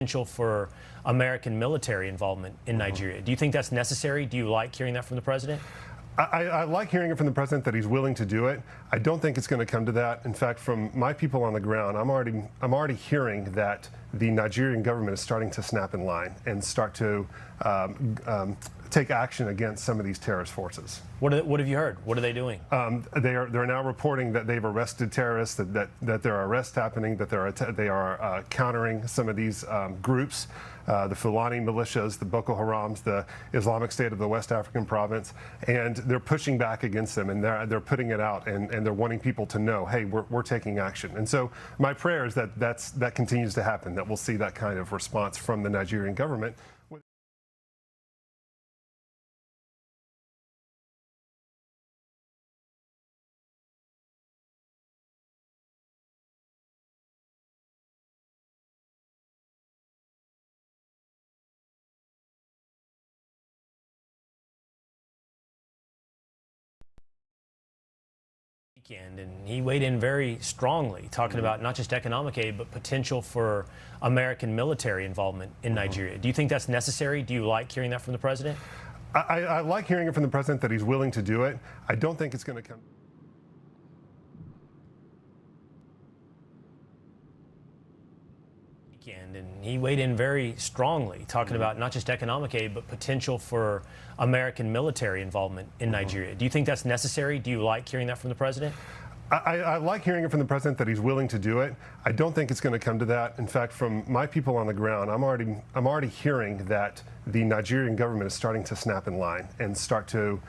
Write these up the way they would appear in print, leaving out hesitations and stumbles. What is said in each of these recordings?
potential for American military involvement in Nigeria. Do you think that's necessary? Do you like hearing that from the president? I like hearing it from the president that he's willing to do it. I don't think it's going to come to that. In fact, from my people on the ground, I'm already hearing that the Nigerian government is starting to snap in line and start to take action against some of these terrorist forces. What have you heard? What are they doing? They're now reporting that they've arrested terrorists, that there are arrests happening, that they are countering some of these groups, the Fulani militias, the Boko Harams, the Islamic State of the West African province, and they're pushing back against them, and they're putting it out, and they're wanting people to know, hey, we're taking action. And so my prayer is that continues to happen, that we'll see that kind of response from the Nigerian government. And he weighed in very strongly, talking about not just economic aid, but potential for American military involvement in Nigeria. Do you think that's necessary? Do you like hearing that from the president? I like hearing it from the president that he's willing to do it. I don't think it's going to come. And he weighed in very strongly, talking about not just economic aid, but potential for American military involvement in Nigeria. Do you think that's necessary? Do you like hearing that from the president? I like hearing it from the president that he's willing to do it. I don't think it's going to come to that. In fact, from my people on the ground, I'm already hearing that the Nigerian government is starting to snap in line and start to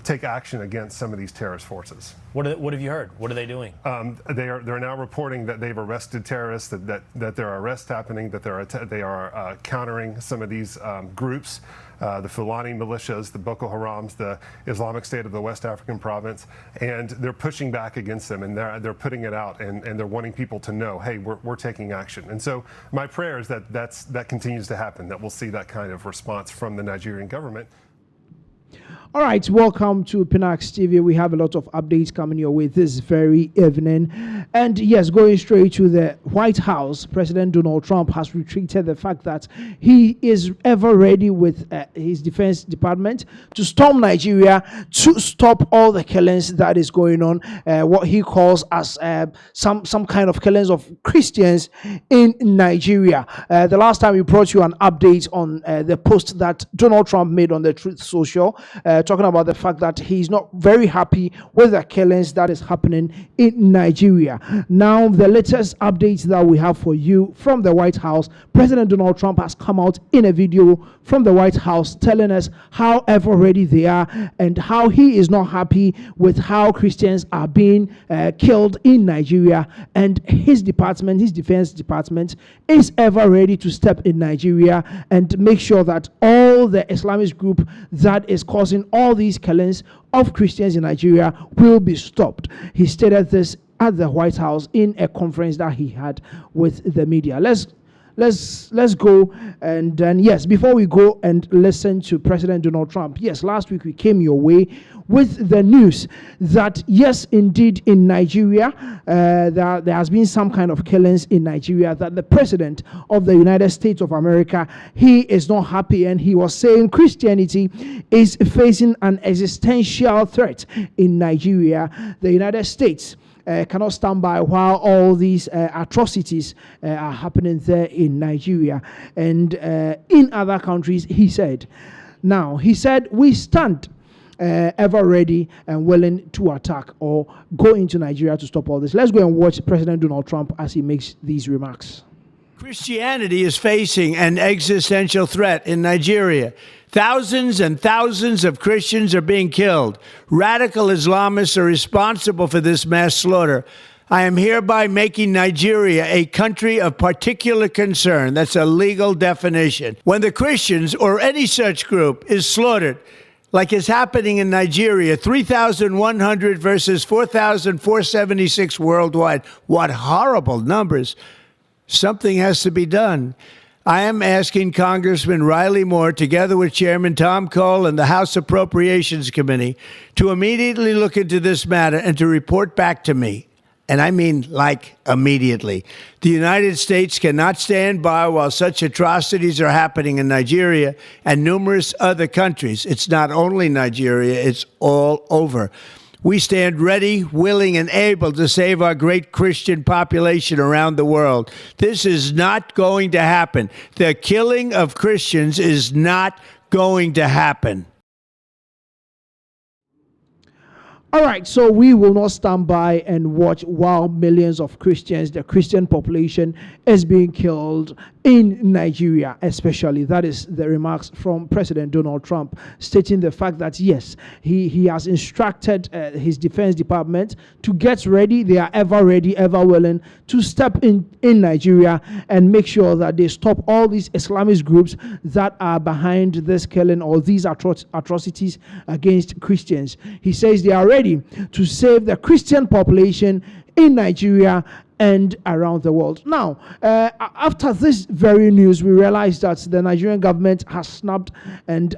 take action against some of these terrorist forces. What have you heard? What are they doing? They're now reporting that they've arrested terrorists, that there are arrests happening, that they are countering some of these groups, the Fulani militias, the Boko Harams, the Islamic State of the West African province, and they're pushing back against them, and they're putting it out, and they're wanting people to know, hey, we're taking action. And so my prayer is that continues to happen, that we'll see that kind of response from the Nigerian government. All right, welcome to Pinaxtv. We have a lot of updates coming your way this very evening. And yes, going straight to the White House, President Donald Trump has retreated the fact that he is ever ready with his Defense Department to storm Nigeria to stop all the killings that is going on, what he calls as some kind of killings of Christians in Nigeria. The last time we brought you an update on the post that Donald Trump made on the Truth Social, talking about the fact that he's not very happy with the killings that is happening in Nigeria. Now, the latest updates that we have for you from the White House, President Donald Trump has come out in a video from the White House telling us how ever ready they are and how he is not happy with how Christians are being killed in Nigeria, and his department, his Defense Department, is ever ready to step in Nigeria and make sure that all the Islamist group that is causing all these killings of Christians in Nigeria will be stopped. He stated this at the White House in a conference that he had with the media. Let's go, and then yes, before we go and listen to President Donald Trump, yes, last week we came your way with the news that yes, indeed, in Nigeria, there has been some kind of killings in Nigeria, that the President of the United States of America, he is not happy, and he was saying Christianity is facing an existential threat in Nigeria. The United States cannot stand by while all these atrocities are happening there in Nigeria and in other countries, he said. Now, he said, we stand ever ready and willing to attack or go into Nigeria to stop all this. Let's go and watch President Donald Trump as he makes these remarks. Christianity is facing an existential threat in Nigeria. Thousands and thousands of Christians are being killed. Radical Islamists are responsible for this mass slaughter. I am hereby making Nigeria a country of particular concern. That's a legal definition. When the Christians or any such group is slaughtered, like is happening in Nigeria, 3,100 versus 4,476 worldwide. What horrible numbers. Something has to be done. I am asking Congressman Riley Moore, together with Chairman Tom Cole and the House Appropriations Committee, to immediately look into this matter and to report back to me And I mean like immediately. The United States cannot stand by while such atrocities are happening in Nigeria and numerous other countries. It's not only Nigeria, it's all over. We stand ready, willing, and able to save our great Christian population around the world. This is not going to happen. The killing of Christians is not going to happen. All right, so we will not stand by and watch while millions of Christians, the Christian population, is being killed in Nigeria, especially. That is the remarks from President Donald Trump, stating the fact that, yes, he has instructed his Defense Department to get ready. They are ever ready, ever willing to step in Nigeria and make sure that they stop all these Islamist groups that are behind this killing or these atrocities against Christians. He says they are ready to save the Christian population in Nigeria and around the world. Now, after this very news, we realized that the Nigerian government has snapped and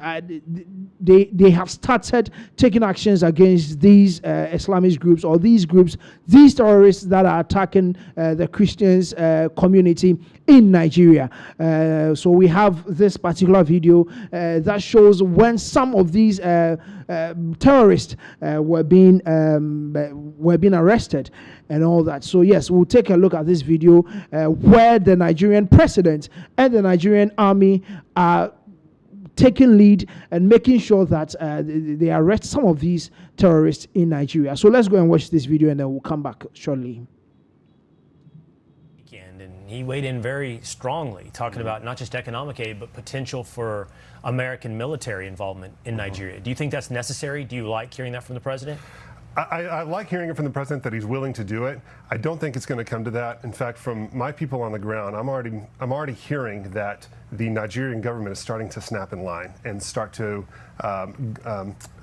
they have started taking actions against these Islamist groups or these groups, these terrorists that are attacking the Christians community in Nigeria. So we have this particular video that shows when some of these terrorists were being arrested and all that. So yes, we'll take a look at this video where the Nigerian president and the Nigerian army are taking lead and making sure that they arrest some of these terrorists in Nigeria. So let's go and watch this video and then we'll come back shortly. And he weighed in very strongly, talking about not just economic aid, but potential for American military involvement in Nigeria. Do you think that's necessary? Do you like hearing that from the president? I like hearing it from the president that he's willing to do it. I don't think it's going to come to that. In fact, from my people on the ground, I'm already hearing that the Nigerian government is starting to snap in line and start to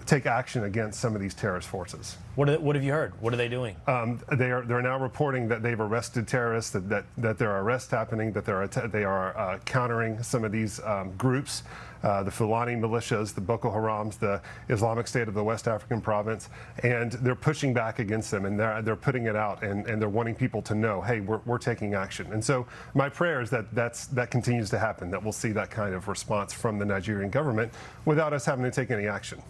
take action against some of these terrorist forces. What have you heard? What are they doing? They're now reporting that they've arrested terrorists, that there are arrests happening, that they are countering some of these groups, the Fulani militias, the Boko Harams, the Islamic State of the West African province, and they're pushing back against them, and they're putting it out, and they're wanting people to know, hey, we're taking action. And so my prayer is that continues to happen, that we'll see that kind of response from the Nigerian government without us having to take any action.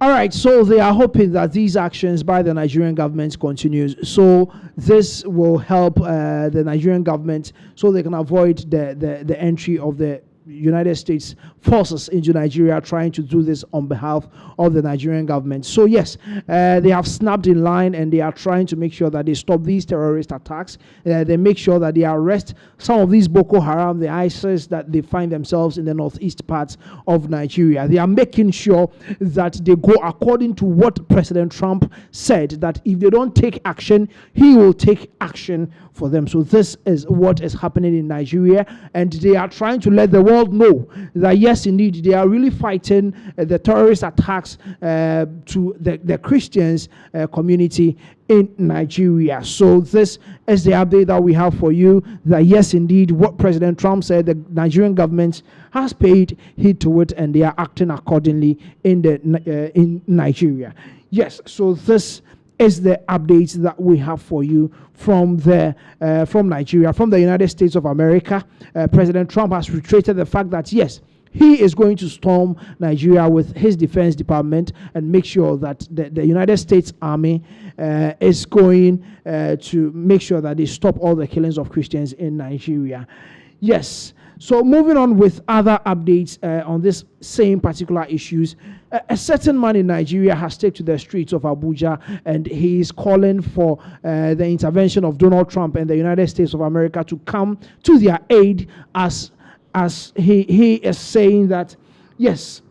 All right, so they are hoping that these actions by the Nigerian government continues. So this will help the Nigerian government so they can avoid the entry of the United States forces into Nigeria trying to do this on behalf of the Nigerian government. So yes, they have snapped in line and they are trying to make sure that they stop these terrorist attacks. They make sure that they arrest some of these Boko Haram, the ISIS that they find themselves in the northeast parts of Nigeria. They are making sure that they go according to what President Trump said, that if they don't take action, he will take action for them. So this is what is happening in Nigeria, and they are trying to let the world know that yes, indeed, they are really fighting the terrorist attacks to the Christians community in Nigeria. So this is the update that we have for you, that yes, indeed, what President Trump said, the Nigerian government has paid heed to it and they are acting accordingly in Nigeria. Yes, so this is the updates that we have for you from Nigeria, from the United States of America. President Trump has reiterated the fact that yes, he is going to storm Nigeria with his Defense Department and make sure that the United States Army is going to make sure that they stop all the killings of Christians in Nigeria. Yes. So moving on with other updates on this same particular issues, a certain man in Nigeria has taken to the streets of Abuja and he is calling for the intervention of Donald Trump and the United States of America to come to their aid, as he is saying that yes,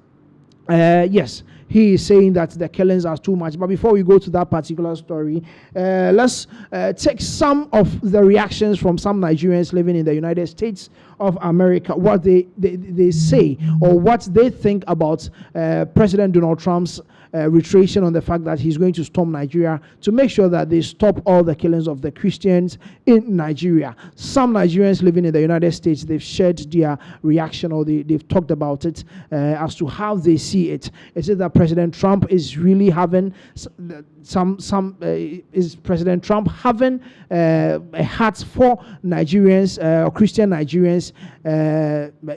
he is saying that the killings are too much. But before we go to that particular story, let's take some of the reactions from some Nigerians living in the United States of America, what they say or what they think about President Donald Trump's reiteration on the fact that he's going to storm Nigeria to make sure that they stop all the killings of the Christians in Nigeria. Some Nigerians living in the United States, they've shared their reaction, or they've talked about it as to how they see it. Is it that President Trump is really having is President Trump having a heart for Nigerians or Christian Nigerians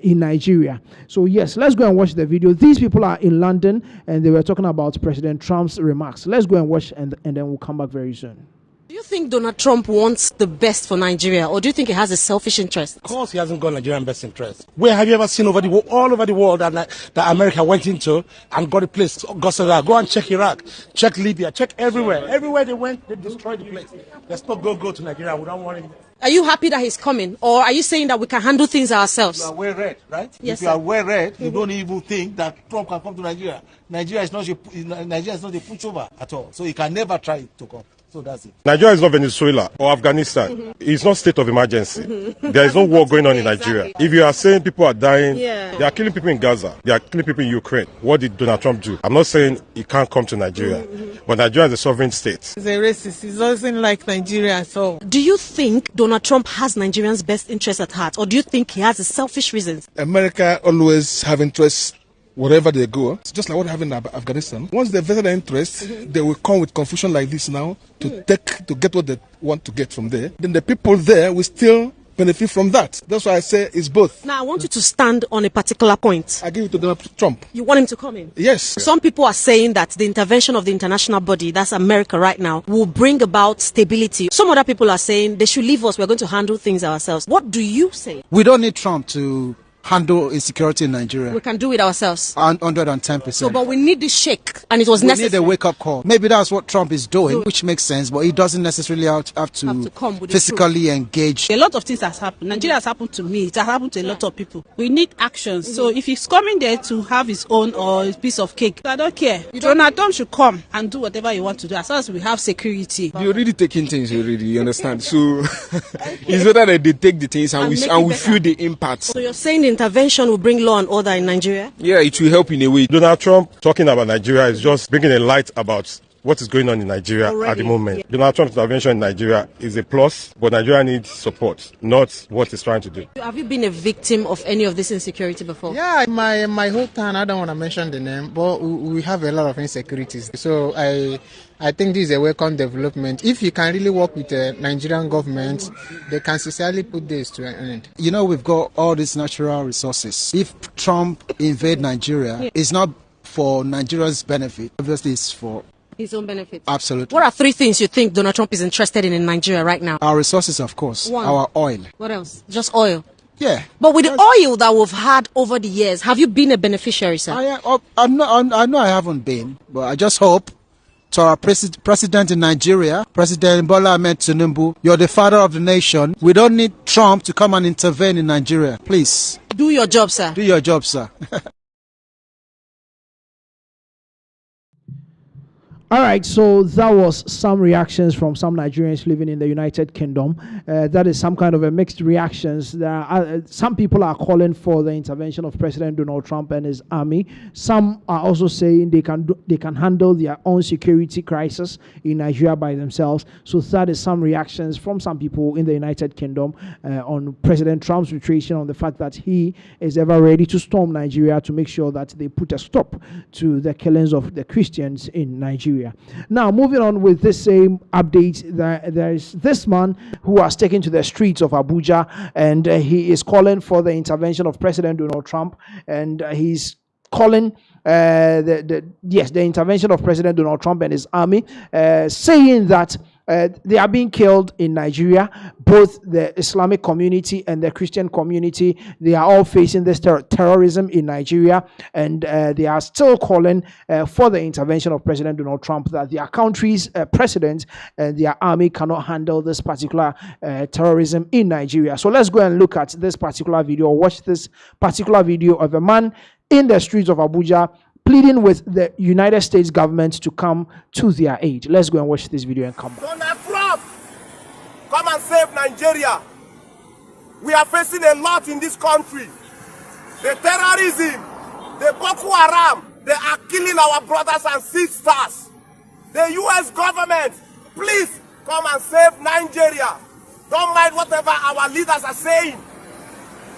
in Nigeria? So yes, let's go and watch the video. These people are in London and they were talking about President Trump's remarks. Let's go and watch and then we'll come back very soon. Do you think Donald Trump wants the best for Nigeria, or do you think he has a selfish interest? Of course, he hasn't got Nigerian best interest. Where have you ever seen all over the world that America went into and got a place? Go and check Iraq, check Libya, check everywhere. Everywhere they went, they destroyed the place. Let's not go to Nigeria. We don't want him. Are you happy that he's coming, or are you saying that we can handle things ourselves? You are well read, right? Yes, if you are well read, you don't even think that Trump can come to Nigeria. Nigeria is not a pushover at all. So he can never try to come. So that's it. Nigeria is not Venezuela or Afghanistan. It's not state of emergency. There is no war going on in Nigeria. If you are saying people are dying, they are killing people in Gaza, they are killing people in Ukraine. What did Donald Trump do? I'm not saying he can't come to Nigeria, but Nigeria is a sovereign state. He's a racist. He doesn't like Nigeria at all. Do you think Donald Trump has Nigerians' best interests at heart, or do you think he has selfish reasons? America always have interests wherever they go. It's just like what happened in Afghanistan. Once they vested their interest, they will come with confusion like this now to get what they want to get from there. Then the people there will still benefit from that. That's why I say it's both. Now, I want you to stand on a particular point. I give it to Donald Trump. You want him to come in? Yes. Some people are saying that the intervention of the international body, that's America right now, will bring about stability. Some other people are saying they should leave us. We're going to handle things ourselves. What do you say? We don't need Trump to handle insecurity in Nigeria. We can do it ourselves. 110%. So, but we need the shake, and it was necessary. We need a wake-up call. Maybe that's what Trump is doing, which makes sense, but he doesn't necessarily have to come with physically engage. A lot of things has happened. Nigeria has happened to me. It has happened to a lot of people. We need actions. So if he's coming there to have his own or his piece of cake, I don't care. Donald Trump should come and do whatever he wants to do, as long as we have security. You're already taking things already, you understand? So it's better that they take the things and we feel the impact. So you're saying the intervention will bring law and order in Nigeria? Yeah, it will help in a way. Donald Trump talking about Nigeria is just bringing a light about what is going on in Nigeria at the moment. Donald Trump's intervention in Nigeria is a plus, but Nigeria needs support, not what he's trying to do. Have you been a victim of any of this insecurity before? Yeah, my whole town, I don't want to mention the name, but we have a lot of insecurities. So I think this is a welcome development. If you can really work with the Nigerian government, they can sincerely put this to an end. You know, we've got all these natural resources. If Trump invade Nigeria, it's not for Nigeria's benefit. Obviously, it's for his own benefit. Absolutely. What are 3 things you think Donald Trump is interested in Nigeria right now? Our resources, of course. 1. Our oil. What else? Just oil? Yeah. But with the oil that we've had over the years, have you been a beneficiary, sir? I know I haven't been, but I just hope to our president in Nigeria, President Bola Ahmed Tinubu, you're the father of the nation. We don't need Trump to come and intervene in Nigeria. Please. Do your job, sir. Do your job, sir. All right, so that was some reactions from some Nigerians living in the United Kingdom. That is some kind of a mixed reactions. Some people are calling for the intervention of President Donald Trump and his army. Some are also saying they can handle their own security crisis in Nigeria by themselves. So that is some reactions from some people in the United Kingdom on President Trump's reiteration on the fact that he is ever ready to storm Nigeria to make sure that they put a stop to the killings of the Christians in Nigeria. Now, moving on with this same update, there is this man who has taken to the streets of Abuja, and he is calling for the intervention of President Donald Trump, and he's calling the intervention of President Donald Trump and his army, saying that they are being killed in Nigeria. Both the Islamic community and the Christian community, they are all facing this terrorism in Nigeria, and they are still calling for the intervention of President Donald Trump, that their country's president and their army cannot handle this particular terrorism in Nigeria. So let's go and look at this particular video, watch this particular video of a man in the streets of Abuja pleading with the United States government to come to their aid. Let's go and watch this video and come back. Donald Trump, come and save Nigeria. We are facing a lot in this country. The terrorism, the Boko Haram, They are killing our brothers and sisters. The U.S. government, please come and save Nigeria. Don't mind whatever our leaders are saying.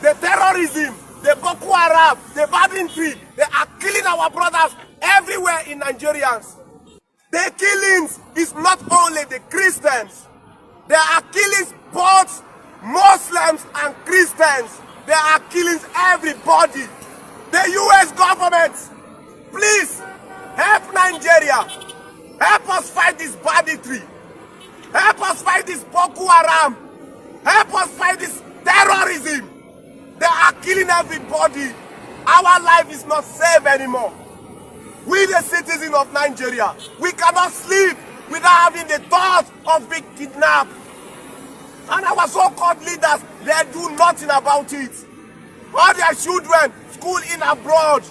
The terrorism, the Boko Haram, the banditry, they are killing our brothers everywhere in Nigerians. The killings is not only the Christians. They are killing both Muslims and Christians. They are killing everybody. The U.S. government, please help Nigeria. Help us fight this banditry. Help us fight this Boko Haram. Help us fight this terrorism. They are killing everybody. Our life is not safe anymore. We, the citizens of Nigeria, we cannot sleep without having the thought of being kidnapped. And our so-called leaders, they do nothing about it. All their children school in abroad.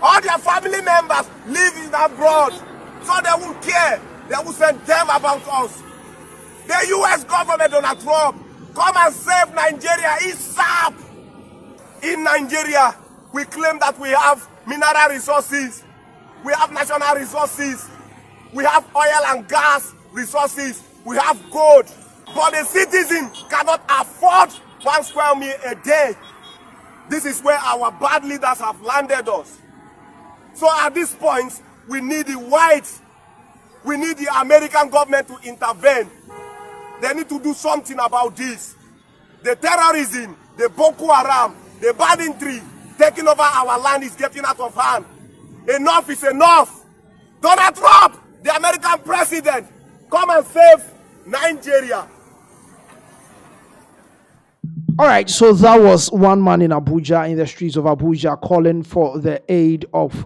All their family members live in abroad. So they won't care. They will send them about us. The U.S. government, Donald Trump, come and save Nigeria. ASAP. In Nigeria, we claim that we have mineral resources. We have national resources. We have oil and gas resources. We have gold. But the citizen cannot afford 1 square meal a day. This is where our bad leaders have landed us. So at this point, we need the whites. We need the American government to intervene. They need to do something about this. The terrorism, the Boko Haram, the banditry taking over our land is getting out of hand. Enough is enough. Donald Trump, the American president, come and save Nigeria. All right, so that was one man in Abuja, in the streets of Abuja, calling for the aid of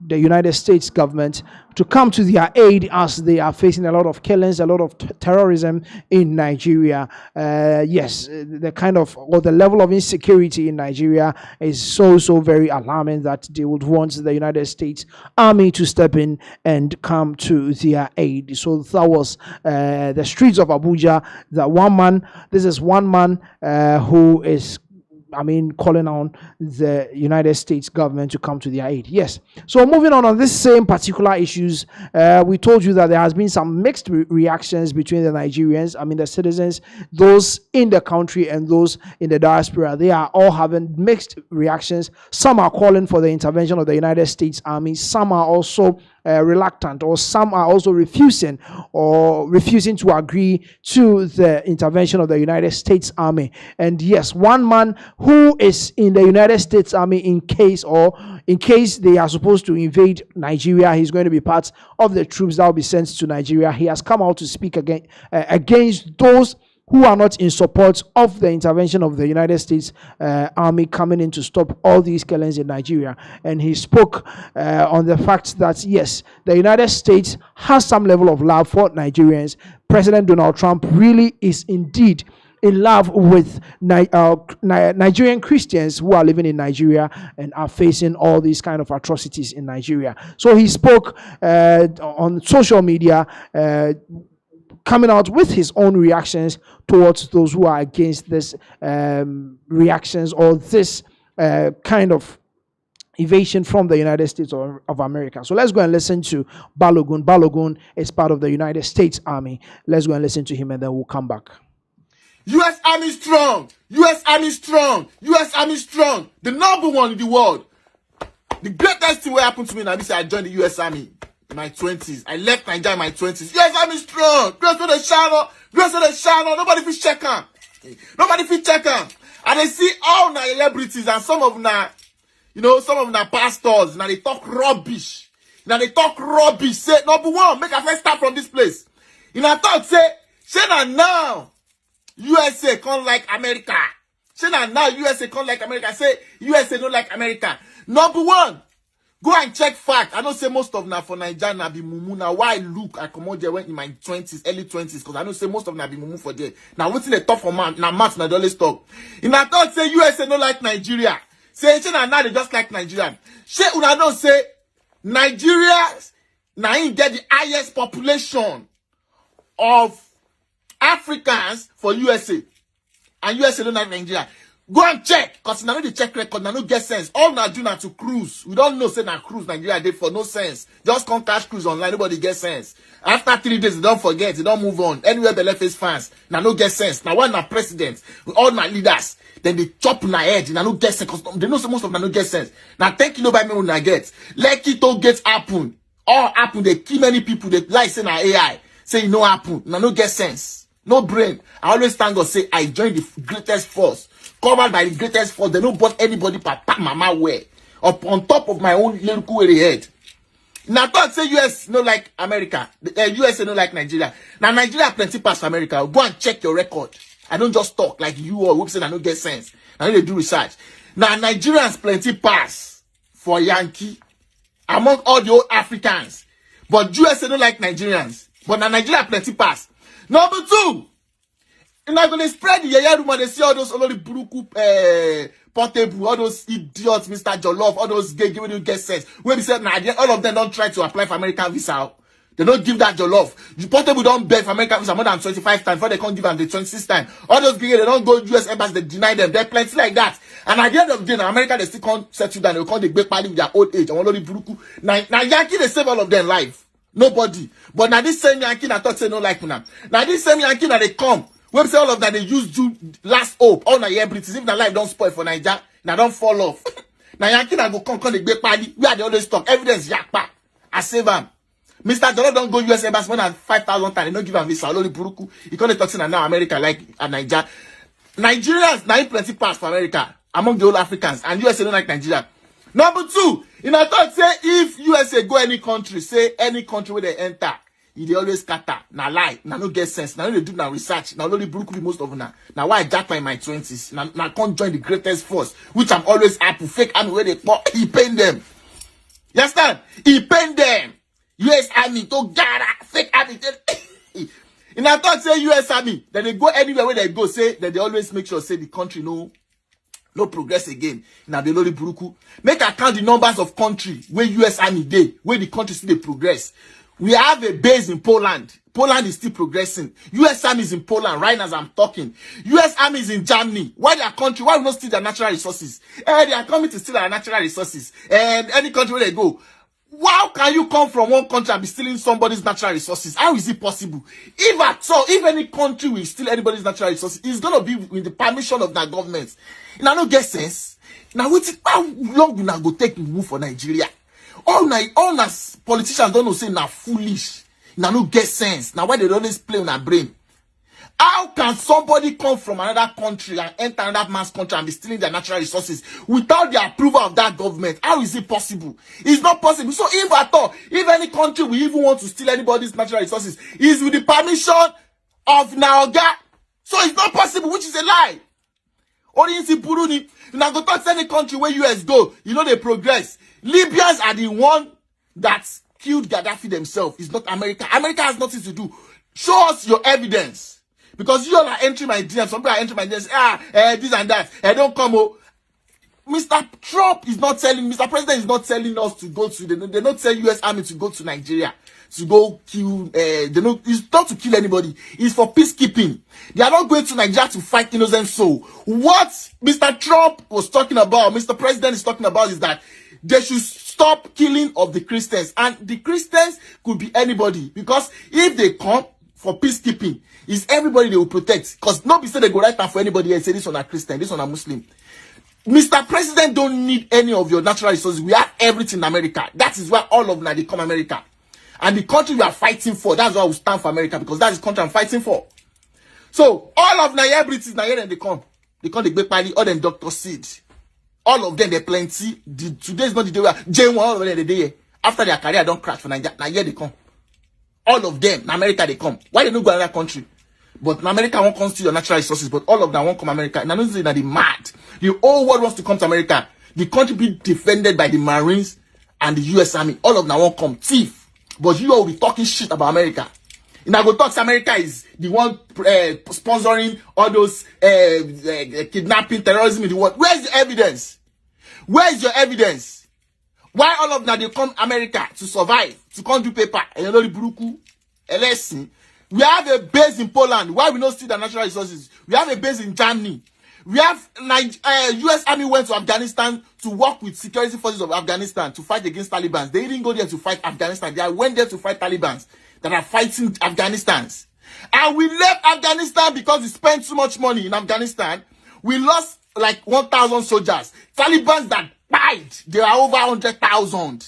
the United States government to come to their aid as they are facing a lot of killings, a lot of terrorism in Nigeria. Yes, the kind of, or the level of insecurity in Nigeria is so very alarming that they would want the United States Army to step in and come to their aid. So that was the streets of Abuja. That one man, this is one man who is, calling on the United States government to come to their aid. Yes. So moving on this same particular issues, we told you that there has been some mixed reactions between the Nigerians, the citizens, those in the country and those in the diaspora. They are all having mixed reactions. Some are calling for the intervention of the United States Army. Some are also reluctant, or some are also refusing to agree to the intervention of the United States Army. And yes, one man who is in the United States Army in case they are supposed to invade Nigeria, he's going to be part of the troops that will be sent to Nigeria. He has come out to speak against those who are not in support of the intervention of the United States Army coming in to stop all these killings in Nigeria. And he spoke on the fact that, yes, the United States has some level of love for Nigerians. President Donald Trump really is indeed in love with Nigerian Christians who are living in Nigeria and are facing all these kind of atrocities in Nigeria. So he spoke on social media, coming out with his own reactions towards those who are against this reactions or this kind of invasion from the United States of America. So let's go and listen to Balogun. Balogun is part of the United States Army. Let's go and listen to him and then we'll come back. U.S. Army strong. U.S. Army strong. U.S. Army strong. The number one in the world. The greatest thing what happened to me now is I joined the U.S. Army in my 20s. I left Nigeria in my 20s. U.S. Army strong. Grace for the shadow. Grace for the shadow. Nobody fit check them. Nobody fit check them. And I see all my celebrities and some of them, some of them pastors. Now they talk rubbish. Say, number one, make a first start from this place. I thought, say now. USA can't like America. Say now USA can't like America. Say USA don't like America. Number one, go and check fact. I don't say most of them for Nigeria na be mumu. Now why look I come out there went in my 20s, early 20s, because I don't say most of them be mumu for there. Now what's in the top for man? Now maths na always talk. I thought say USA don't like Nigeria. Say now they just like Nigeria. Say una don't say Nigeria now in get the highest population of Africans for USA, and USA don't like Nigeria. Go and check, because now the check record, now no get sense. All now do now to cruise. We don't know say na cruise Nigeria dey for no sense. Just come cash cruise online, nobody get sense. After 3 days, they don't forget, they don't move on. Anywhere the left face fans, now no get sense. Now one na president, all my leaders, then they chop na head, now no get sense, because they know so most of them no get sense. Now 10 kilo by me when I get. Let it all get happen. All happen, they kill many people, they lie say na AI. Say it no happen, now no get sense. No brain. I always thank God, say I joined the greatest force. Covered by the greatest force. They don't bought anybody papa mama wear. Up on top of my own lyrical head. Now thought say US no like America. USA no like Nigeria. Now Nigeria plenty past America. Go and check your record. I don't just talk like you or who say I don't get sense. I need to do research. Now Nigerians plenty pass for Yankee among all the old Africans. But USA don't like Nigerians. But now Nigeria plenty pass. Number 2. You're not gonna spread the yaya rumor. They see all those buruku portable, all those idiots, Mr. Jollof, all those gay giving you get sense. When we said all of them don't try to apply for American visa. They don't give that Jollof. The portable don't beg for American visa more than 25 times before they can't give them the 26th time. All those gay, they don't go US embassy, they deny them. They're plenty like that. And at the end of the day, now America they still can't settle down. They can't big party with their old age. And all the buruku. Now Yankee they save all of them life. Nobody. But now this same Yankee I thought say no like now. Now this same Yankee now they come. We say all of that they use to last hope. All na year British. If the life don't spoil for Nigeria, now don't fall off. Now Yankee na go come the big party. We are the always talk. Evidence yakpa. I save him. Mr. Jollof don't go US embassy more than 5,000 times. They don't give him visa. Only buruku. He can't talk to now America like Nigeria. Nigerians now plenty pass for America among the old Africans, and USA don't like Nigeria. Number 2, in a thought say if USA go any country, say any country where they enter. They always scatter. Now lie. Now no get sense. Now they do now research. Now only Brooklyn be most of them. Now why I jack in my 20s. Now I can't join the greatest force, which I'm always happy. Fake army where they he pain them. You understand? He pain them. US army to gara fake army. In a thought say US army, then they go anywhere where they go. Say that they always make sure say the country no progress again. Now they only Buruku. Make I count the numbers of country where US army day, where the country still they progress. We have a base in Poland. Poland is still progressing. US Army is in Poland right now as I'm talking. US Army is in Germany. Why their country? Why we not steal their natural resources? They are coming to steal our natural resources. And any country where they go. How can you come from one country and be stealing somebody's natural resources? How is it possible? If at all, if any country will steal anybody's natural resources, it's going to be with the permission of that government. Now, no get sense. Now, how long will I go take to move for Nigeria? All politicians don't know say now foolish. Now no get sense. Now why they always play on our brain? How can somebody come from another country and enter another man's country and be stealing their natural resources without the approval of that government? How is it possible? It's not possible. So if at all, if any country will even want to steal anybody's natural resources, it's with the permission of Naoga. So it's not possible, which is a lie. Only in Burundi, now go to any country where US go, you know they progress. Libyans are the one that killed Gaddafi themselves. It's not America. America has nothing to do. Show us your evidence. Because you all are entering my DMs. Some people are entering my DMs. This and that. Don't come. Mr. Trump is not telling, Mr. President is not telling us to go to, they don't tell US Army to go to Nigeria. To go kill, it's not to kill anybody. It's for peacekeeping. They are not going to Nigeria to fight innocent soul. What Mr. Trump was talking about, Mr. President is talking about is that they should stop killing of the Christians. And the Christians could be anybody. Because if they come for peacekeeping, it's everybody they will protect. Because nobody say they go right now for anybody and say this one a Christian, this one a Muslim. Mr. President don't need any of your natural resources. We have everything in America. That is why all of them they come America. And the country we are fighting for, that's why we stand for America. Because that's the country I'm fighting for. So, all of Nigeria British, Nigeria, they come. They come the Big Party, all them Dr. Seed. All of them, they plenty. Today is not the day where J1, all of them, the day after their career don't crash for Nigeria. Now here they come. All of them, in America they come. Why they don't go another country? But in America won't come to your natural resources, but all of them won't come to America. And I don't say that they're mad. The whole world wants to come to America. The country be defended by the Marines and the US Army. All of them won't come. Thief. But you all will be talking shit about America. And I go talk to America is the one sponsoring all those kidnapping, terrorism in the world. Where's the evidence? Where is your evidence? Why all of them they come America to survive, to come do paper? And you know the Buruku, LSC. We have a base in Poland. Why we not steal the natural resources? We have a base in Germany. We have U.S. Army went to Afghanistan to work with security forces of Afghanistan to fight against Taliban. They didn't go there to fight Afghanistan. They went there to fight Taliban that are fighting Afghanistan. And we left Afghanistan because we spent too much money in Afghanistan. We lost like 1,000 soldiers. Taliban that died, there are over 100,000.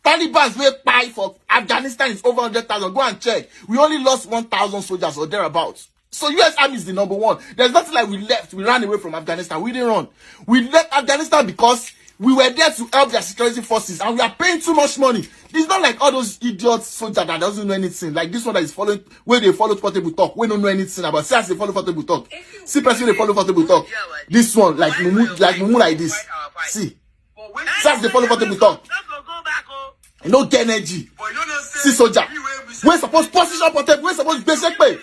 Taliban will buy for Afghanistan is over 100,000. Go and check. We only lost 1,000 soldiers or thereabouts. So U.S. Army is the number one. There's nothing like we left. We ran away from Afghanistan. We didn't run. We left Afghanistan because we were there to help their security forces, and we are paying too much money. It's not like all those idiot soldiers that doesn't know anything. Like this one that is following, where they follow portable talk. We don't know anything about. See as they follow portable talk. See person they follow portable talk. This one, like Mumu like this. See as they follow portable talk. No get energy. See soldier. We're supposed to position portable. We're supposed to basic pay.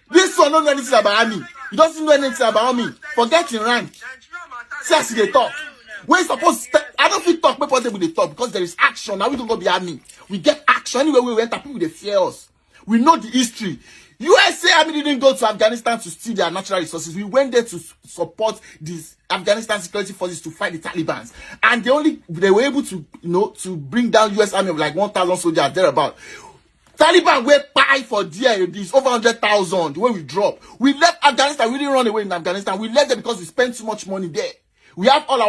This one don't know anything about army. He doesn't know anything about me. Forget in rank. See as they talk. We're supposed to, I don't feel talk people they talk because there is action. Now we don't go be army. We get action anywhere we went. People they fear us. We know the history. USA Army didn't go to Afghanistan to steal their natural resources. We went there to support these Afghanistan security forces to fight the Taliban. And they were able to, to bring down US Army of like 1,000 soldiers thereabout. Taliban were buy for this over 100,000 when we dropped. We left Afghanistan. We didn't run away in Afghanistan. We left there because we spent too much money there. We have all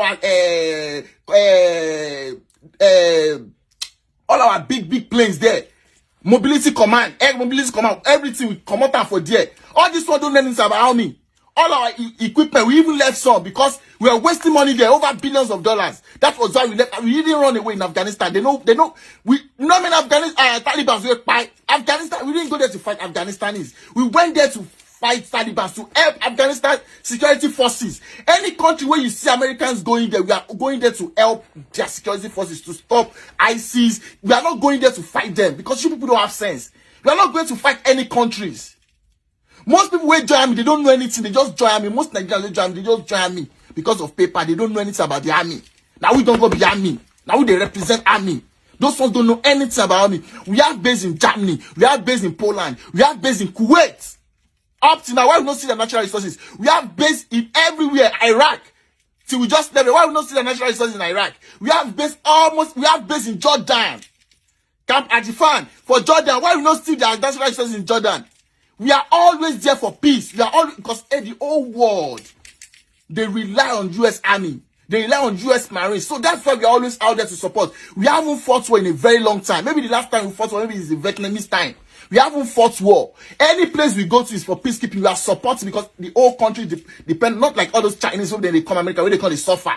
our big planes there. Mobility command, air mobility command, everything we come out for there. All this one don't know anything about army. All our equipment, we even left some because we are wasting money there, over billions of dollars. That was why we left. We didn't run away in Afghanistan. They know. We not in Afghanistan. Taliban were fight Afghanistan. We didn't go there to fight Afghanistanis. We went there to fight Taliban, to help Afghanistan security forces. Any country where you see Americans going there, we are going there to help their security forces to stop ISIS. We are not going there to fight them because you people don't have sense. We are not going to fight any countries. Most people who join me, they don't know anything. They just join me. Most Nigerians they join me, they just join me because of paper. They don't know anything about the army. Now we don't go be army. Now they represent army. Those ones don't know anything about army. We have base in Germany. We have base in Poland. We have base in Kuwait. Up to now, why we not see the natural resources? We have base in everywhere. Iraq. Till we just never. Why we not see the natural resources in Iraq? We have base in Jordan. Camp Adifan for Jordan. Why we not see the natural resources in Jordan? We are always there for peace. We are always, because the whole world, they rely on US Army. They rely on US Marines. So that's why we are always out there to support. We haven't fought war in a very long time. Maybe the last time we fought war, maybe it's the Vietnamese time. We haven't fought war. Any place we go to is for peacekeeping. We are supporting because the whole country depend, not like all those Chinese when they come to America, where they call it suffer.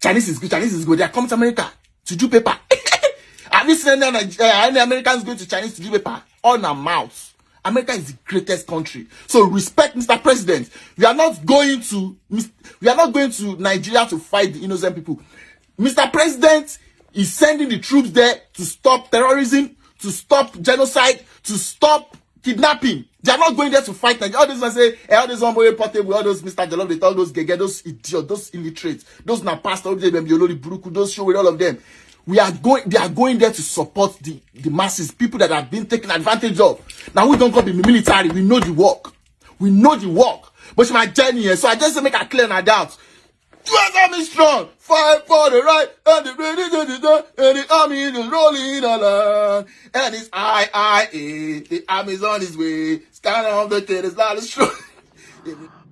Chinese is good. They are coming to America to do paper. Have you seen any Americans going to Chinese to do paper? On our mouths. America is the greatest country. So respect Mr. President. We are not going to Nigeria to fight the innocent people. Mr. President is sending the troops there to stop terrorism, to stop genocide, to stop kidnapping. They are not going there to fight Nigeria. All those ones say, all those one portable, all those Mr. Jalov, they tell those gege, those idiots, those illiterates, those na pastor, those show with all of them. They are going there to support the masses, people that have been taken advantage of. Now we don't go be military, we know the work. We know the work. But it's my journey here, so I just make a clear and doubt. US Army strong, fight for the right, and the army is rolling along. And it's IIA, the army's on his way. Stand on the kid, it's not as strong.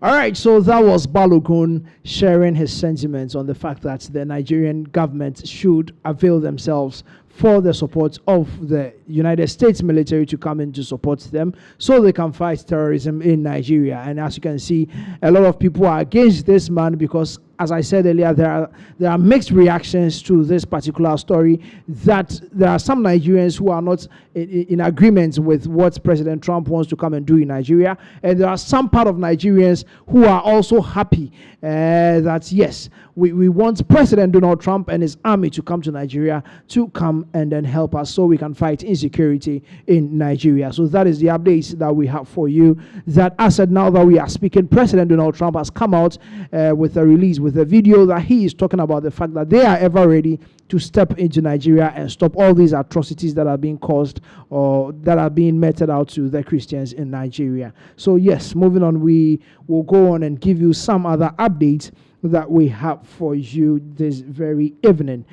All right, so that was Balogun sharing his sentiments on the fact that the Nigerian government should avail themselves for the support of the United States military to come in to support them so they can fight terrorism in Nigeria. And as you can see, a lot of people are against this man because, as I said earlier, there are mixed reactions to this particular story, that there are some Nigerians who are not in agreement with what President Trump wants to come and do in Nigeria, and there are some part of Nigerians who are also happy that, yes, we want President Donald Trump and his army to come to Nigeria to come and then help us so we can fight insecurity in Nigeria. So that is the updates that we have for you. That as of now that we are speaking, President Donald Trump has come out with a release with with a video that he is talking about the fact that they are ever ready to step into Nigeria and stop all these atrocities that are being caused or that are being meted out to the Christians in Nigeria. So yes, moving on, we will go on and give you some other updates that we have for you this very evening.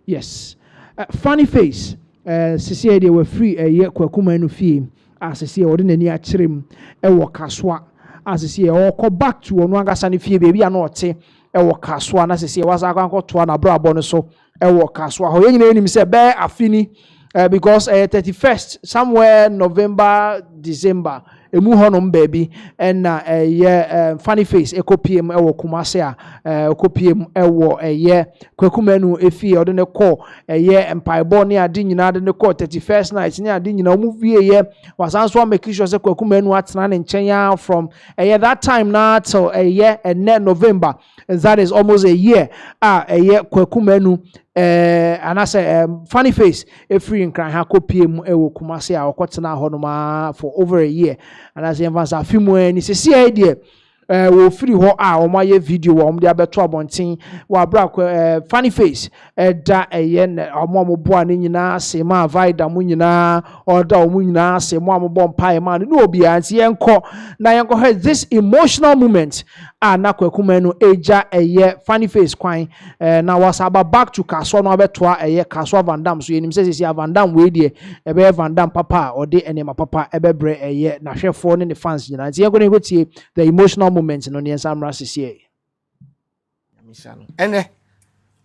Yes, funny face. Sisi they were free a kwakuma no fie. As sisi odi nani akyerem e wo kaswa. As sisi e ko back to onu agasa ne fie baby ana ote e wo kaswa na sisi e wasa akwankoto na brabo no so e wo kaswa. Ho yenyina enim se be afini because 31st somewhere November December emu honom baby and funny face ekopiem ewo kumase a ekopiem ewo kwakumanu efi ode ne call empaibo ne ade nyina de ne call 31st night ne ade nyina omu vie wasanso make sure say kwakumanu atena ne nchen from that time na till November, and that is almost a year kwakumanu and I say funny face free in cry ha kopiem ewo kumase a okotena honoma for over a year. And as you advance a few more, and it's a see idea. Will free ho or my video on the other trouble and thing while black funny face that a yen or more born in na say ma vida munina or da munina say more born pie man no be as yanko na yanko has this emotional moment and na kwakumenu eja a year funny face quine now was about back to Kaswa no betua a year Kaswa Van Dam so you says you Van Dam way there a bear Van Dam papa or de enema papa a bebre a year na share phone in the fans you know you're going to see the emotional moments in the St0rm CCA.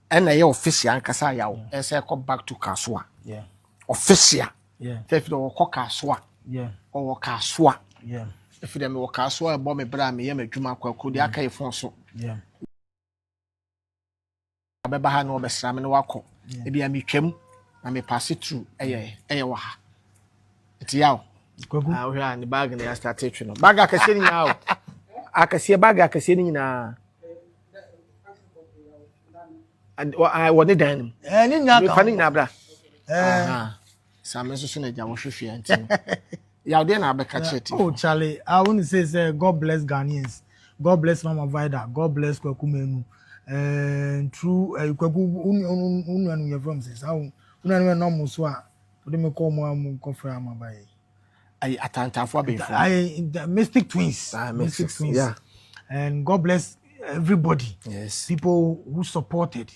And a official Kasa yaw as I come back to Kaswa. Yeah. Official. Yeah. If you walk Kaswa. Yeah. Or Kaswa. Yeah. If you walk Kaswa, bomb a bram, yam Juma could the Aka Fonso. Yeah. Abaha no besram and wako. Maybe I me chem, I may pass it through a waha. It's yaw. Out here in the bag and I start teaching. Bag I can see now. I can see a bag I can see in and I want it done. And in that funny nabra. Some soon as I was and yeah, then I'll be catch it. Oh, Charlie, I want to say, God bless Ghanaians. God bless Mama Vida. God bless Kwakumenu. And true, Kwaku, your from says, how no muswa. What do you call my confirm by? I attend for the Mystic Twins. Mystic Twins. Yeah. And God bless everybody. Yes. People who supported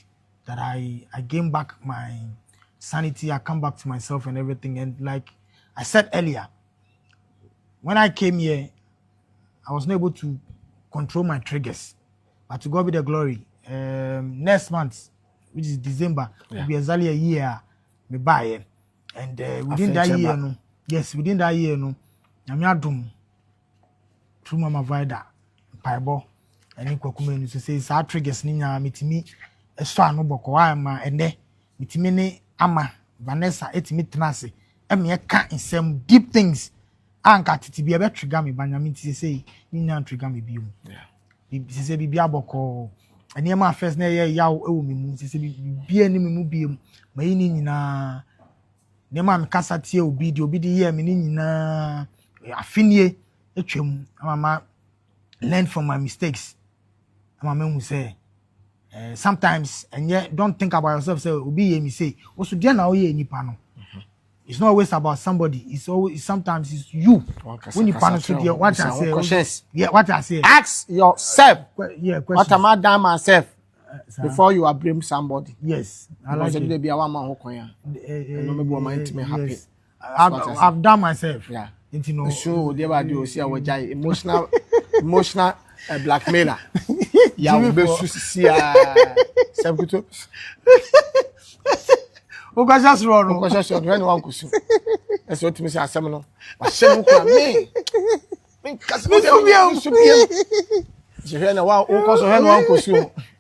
that I gained back my sanity. I come back to myself and everything. And like I said earlier, when I came here, I was not able to control my triggers. But to God be the glory. Next month, which is December, will be exactly a year me buy. And within that year, no. Yes, within that year, no, I'm not doom through Mama Vida, Piebo, and Kwakumenu to say, Sa triggers Nina, mitimi, a son of Bokoama, and there, mitimene, Ama, Vanessa, Etimitnasi, and me a cat in some deep things. Anka to be a better trigami, Banyamin to say, Nina trigami beam. Yeah. She said, be Biaboko, and near my first near Yaw, oh, me, she said, be any mubium, my in Nema mikasa tie obi di ye me nyina afinie etwam mama learn from my mistakes mama hu say sometimes and yet don't think about yourself say obi ye me say oso dia na oye nipa no. It's not always about somebody, it's always sometimes it's you when you punish to what I say. Yeah, what I say, ask yourself. Yeah, question. What am I done myself before you are blame somebody? Yes, I like it. Be a woman who happy. I've done myself. Yeah. You know, so they were do see our emotional blackmailer. Yeah, we be see self-control. Because that's wrong. Because that's wrong. Anyone could see. That's what me say. I say no. But say no kwa me.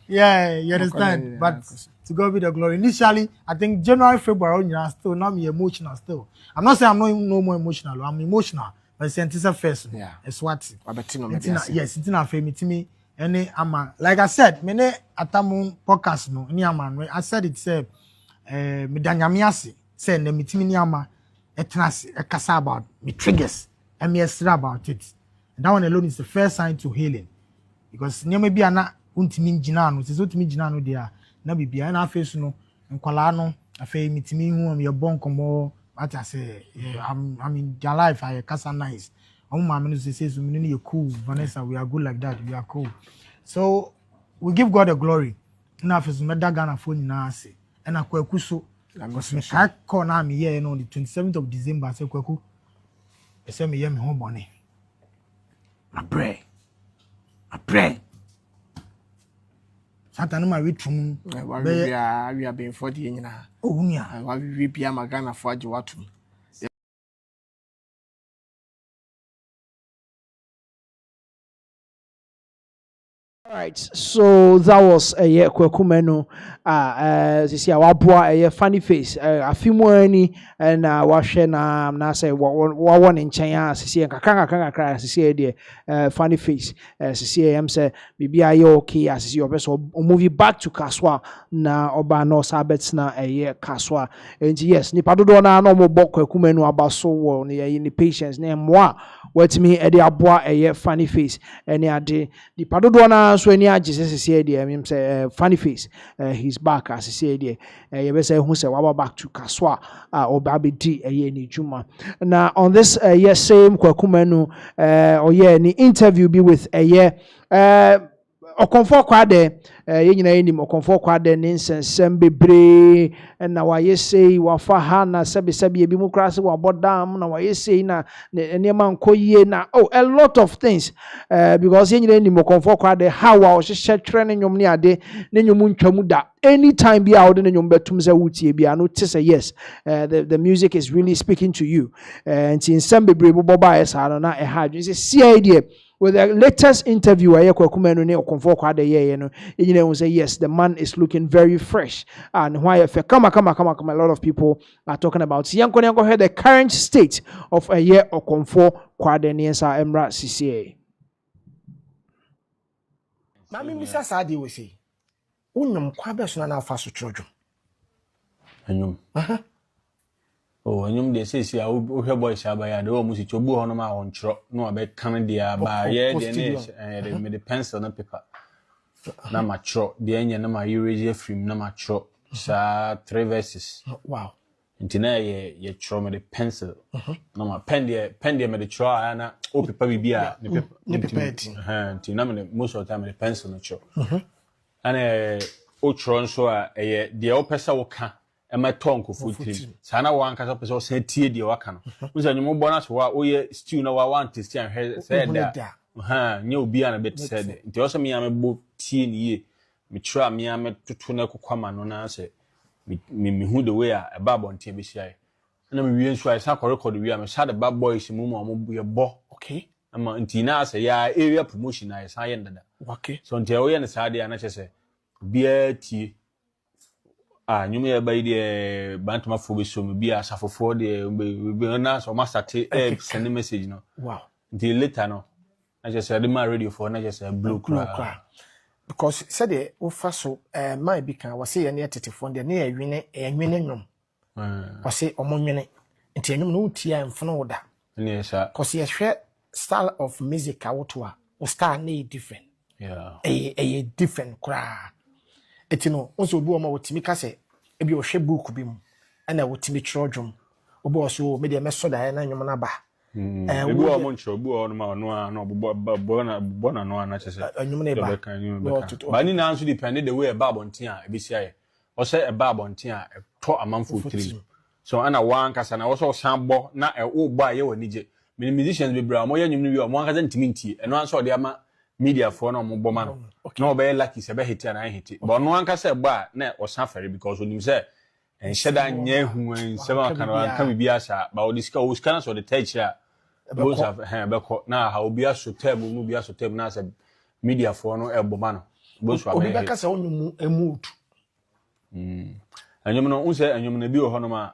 Yeah, you understand. But to God be the glory. Initially, I think January, February, still now me emotional still. I'm not saying I'm no more emotional. I'm emotional. But it's a first. Yeah. It's what. Yes, it's not family to me. Any ama. Like I said, many atamu podcast no. Any ama. I said it said. Me danyamiasi say ne mitimi ni ama etnasi ekasa about me triggers and me extra about it. And that one alone is the first sign to healing, because near maybe ana untimi gyina no se utimi gyina no dia na bibia na afesu no nkwala no afei mitimi hu am ye bonkomo ati say I'm in their life I kasa nice my minister says you're cool, Vanessa, we are good like that, we are cool. So we give God the glory. Now if it's Medagana phone now say and I kwekuso because me ka call na me here on the 27th of December say kweku e say me here me home money. I pray. Satan ma retum we are being 40 years now. Oh nya. We be Magana for Watum. All right, so that was a year Kwakumeno. You see, our boy a funny face, a few more any, and washing na say one in China, see, and Kanga cry, see, dear, funny face, see, say, maybe I okay, as see your best or movie back to Kaswa na oba no sabets na a year Kaswa. And yes, Nipadona no more book Kwakumeno about so well, near the patience name moi, what me a dear boy a year funny face, and yeah, the Padona. So any Jesus say there him say funny face he's back as he say there you be say who say wa back to Kaswa or babedi ni juma now on this yes same kwakumenu or yeah ni interview be with Okonfo kwade ye nyina enim Okonfo kwade ne nsensem bebre na waye sei wafa ha na sebe ebi mu krase wa bodam na waye sei na niema nkoyie na a lot of things because ye nyina enim Okonfo kwade how wa ohye tre ne nyom ne ade ne nyom ntwamu da anytime be out ne nyom betum se wutie bia no te say yes the music is really speaking to you and nsem bebre boba esa no na ha you say idea with the latest interview, I say yes, the man is looking very fresh. And why if come, a lot of people are talking about the current state of a year or comfort Quadeniensa Emra CCA. Mammy Mr. Sadi will say, Unum Quabes na fasu children. Oh, and they say, I will hear boys by the almost to go on my own truck, no, about Canada, by the made the pencil and paper. Na my truck, the engine, no my eraser frame, no my truck, sa 3 verses. Wow. And tonight, ye throw me the pencil. No, my pen, me the try, and oh, paper be a the most of the time the pencil and truck. And Otron so the opesa will come. And my tongue of food. Sana one cast up as say tea the wakano. Was a new bonus or ye stew no I want to see and said that. New be a bit said. It also me I'm a book tea in ye. Me try me I'm to tunako come on answer. Me who the way a bab on TBCI. And I'm really sure I saw record we am sad about boys in Mumo be a bo. Okay. I'm on Tina say ya area promotion I say ended. Okay. So until we understand and I say beer tea. Nyume by the bantama for so be a suffer for the be na so master send a message no. Wow. Until later no. I just said my radio for na just a blue cry. Because said the offer so my beacon was say near 34 the near winning a winning was say omonwene nti nyum no tia mfno woda. Yes sir. Cause he share style of music awotwa o style na different. Yeah. A different cry. Eti no onso obi o ma wotimi ka se ebi o hwe book bi mu ana wotimi kyerodwom obi o so me de meso da na nwom na ba ebi o mo nkyerọ obi o no ma no na bo na no na chese nwom na ba ba ni na nso depend the way e ba abonten a ebi sia ye o se e ba abonten a to amanfo tiri so ana wan kasa na wo so san bo na e wo bo aye wani je me musicians be bra mo ye nwom ni bi o mo kasa ntimi nti eno anso de ama media for no mo boma no no be lucky se be hit and I hit but no one can say ba na o san fere because onim say en sheda nya hu en se ma kan wan kan bi asa ba o diska o scan so the touch ya those have be na ha obi aso tab mu bi aso tab na say media for no e boma no bo so obi be ka say onum emut anyum no unse anyum na bi o hono ma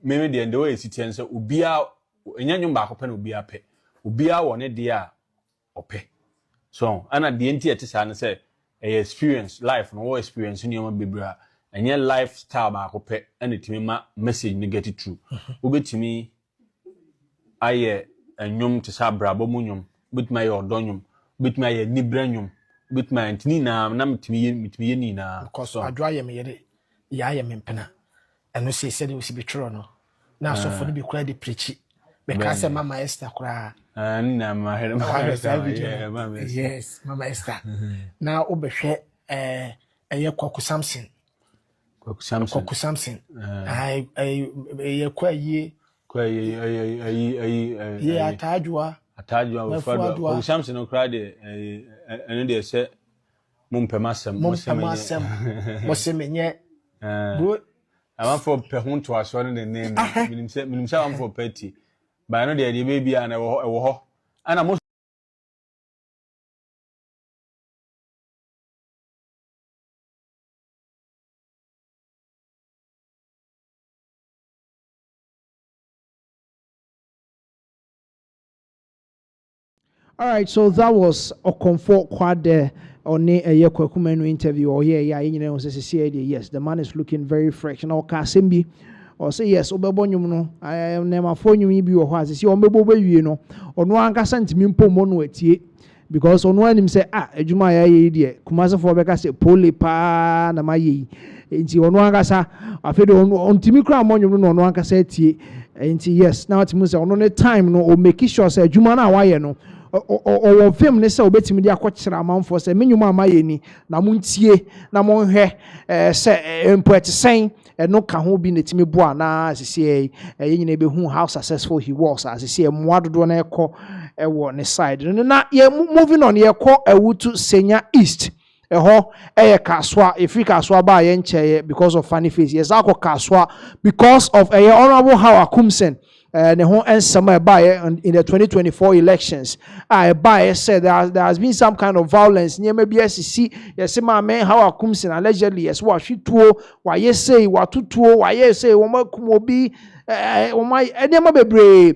me de the way sitien say obi a enyanyum ba ko pe na obi a pe obi a wo ne de a ope. So, and at the end, it is an say a experience, life, no experience in your bibra, and your lifestyle back up, and it me message me get it true. Ubi to me, I a yum to sabra bomunium, with my ordonium, with my nibranium, bit my nina nam to me nina because I dry me ya ya mempena and no say said it was be true no now so for the be credit preachy because Mama Esther cry nina my yes Mama Esther now obehwe eye Kwaku Samson I kwa atajwa Kwaku Samson no cry de eno de say Mumpemasem Mosemenye bro I want for Pehun to us one the name minim say one for petty but I know the baby and ho and I'm All right, so that was a comfort quad there on a Kwaku Manu interview. Or yes, the man is looking very fresh. Now Kasimbi or say yes, Obabonum, I am never phone you be or was your mobile, you know, on one casant mimpo monuet because on one him say, Jumaya idiot, Kumasa for Becca say, Poli pa na my into on one gasa, I feel on Timicra monument on one cassette. And yes, now it's Musa on the time no or make sure say Jumana why no. Or film ne say obetimi dia kwachira amanfo say menwuma amayeni na montie na monhwe say empet sen no ka ho bi netimi boa na asese yenyina be hu how successful he was asese moadodo na ekọ ewo ne side na ye moving on ye kọ ewutu Senya East eho kaswa Africa kaswa ba ye nche because of funny face yes akọ kaswa because of honorable How Akumsen ne ho ensama in the 2024 elections said there has been some kind of violence near maybe SCC yes ma men How Akumsen allegedly yes wa hwituo wa yesay wa tutuo wa yesay wo makumobi wo ma enema bebre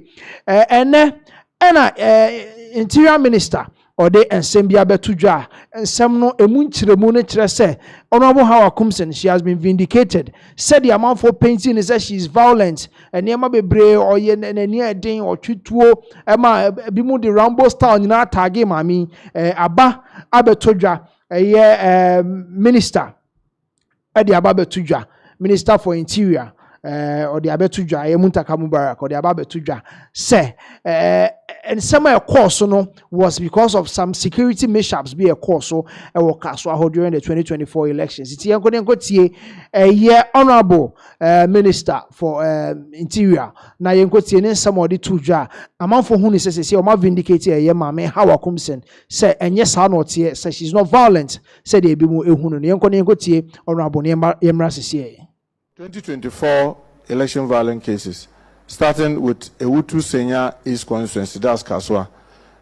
interior minister or they ensembia betudwa ensem no emu nchiremu ne kire se honorable How Akumsen she has been vindicated said the amount for painting is that she is violent and niema bebre or ye nani eden or twituo ema bi mu the Rambo style nyina tagi mami aba abetudwa minister ade aba betudwa minister for interior or the abetudwa Muntaka Mubarak or the abetudwa say and some course no was because of some security mishaps be a course so during the 2024 elections. It's honorable minister for interior na yenkotie some of the tuja amount for who says o ma vindicate mame How Akumsen say enye sa no tie say she's not violent say dey be mu ehunu yenkotie honorable yemra sese 2024 election violent cases, starting with Ewutu Senya East constituency, that's Kaswa.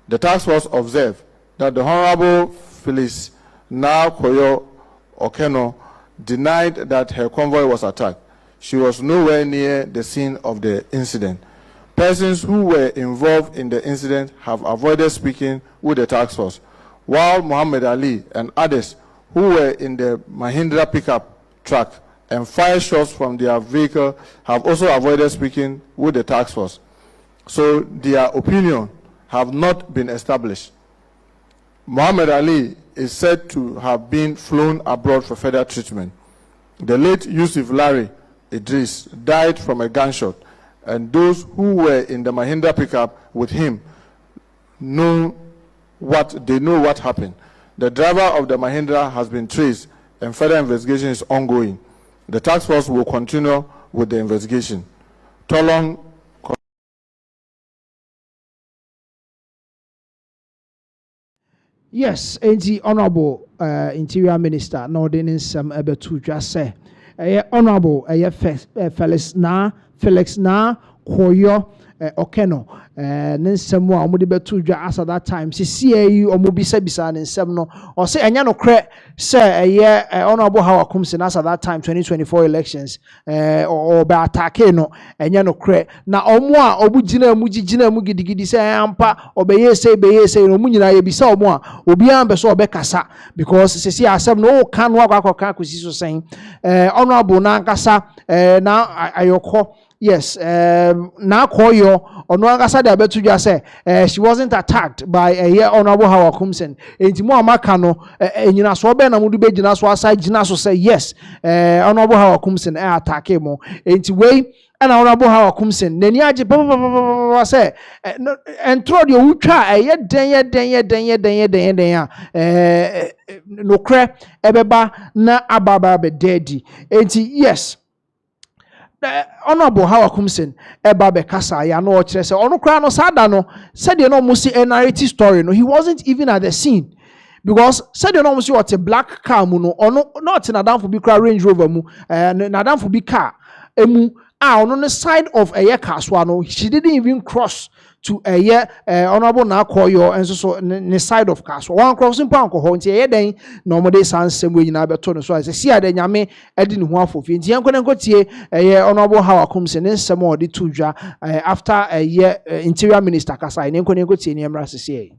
The task force observed that the Honorable Phyllis Koyo Okeno denied that her convoy was attacked. She was nowhere near the scene of the incident. Persons who were involved in the incident have avoided speaking with the task force, while Muhammad Ali and others who were in the Mahindra pickup truck and fired shots from their vehicle have also avoided speaking with the task force. So their opinion have not been established. Muhammad Ali is said to have been flown abroad for further treatment. The late Yusuf Larry Idris died from a gunshot, and those who were in the Mahindra pickup with him know what happened. The driver of the Mahindra has been traced, and further investigation is ongoing. The task force will continue with the investigation. Tolong. Yes, the honorable interior minister, Nordin Sam Ebetu just say, honorable Felix na Koyo Okeno nsɛm a ɔmo de bɛto dwa as at that time sisi yi ɔmo bisa ne nsɛm no ɔsɛ ɛnya no korɛ sɛ honorable How Akumsen as at that time 2024 elections or be attack no ɛnya no korɛ na ɔmo a ɔmo gyina mu gidigidi sɛ ampa ɔbɛyɛ sɛ no ɔmo nyina yɛ bisa ɔmo a obi an bɛ so ɔbɛkasa because sisi asɛm no ka no akɔka kosi so sɛn honorable na ankasa na ayɔkɔ yes, now call your or no anga said betu just say she wasn't attacked by a year honorable Howard Kumsen. Enti mo amaka no enyina so be na mudu be gina so aside gina so say yes, honorable Howard Kumsen attack mo. Enti we and honorable Howard Kumsen nani age papa say entro de wutwa den no kre ebeba na ababa be daddy. Enti yes, honorable Howard Kumsen eba be kasa ya no kire say onu kra no sada no said you know musi a narrative story no he wasn't even at the scene because said you know musi what a black car mu no onu not na dan for bi kra Range Rover mu na dan for bi car emu on the side of a year no she didn't even cross to a year honorable na call your and so the side of Caswa one crossing pound ko ho nti e den normally san sem we nyina beto no so I say see ade nyame edi ne ho afofie nti enko tie honorable Howard Kumsen ne sem o de tudwa after a year interior minister kasa ne enko tie ne emra sese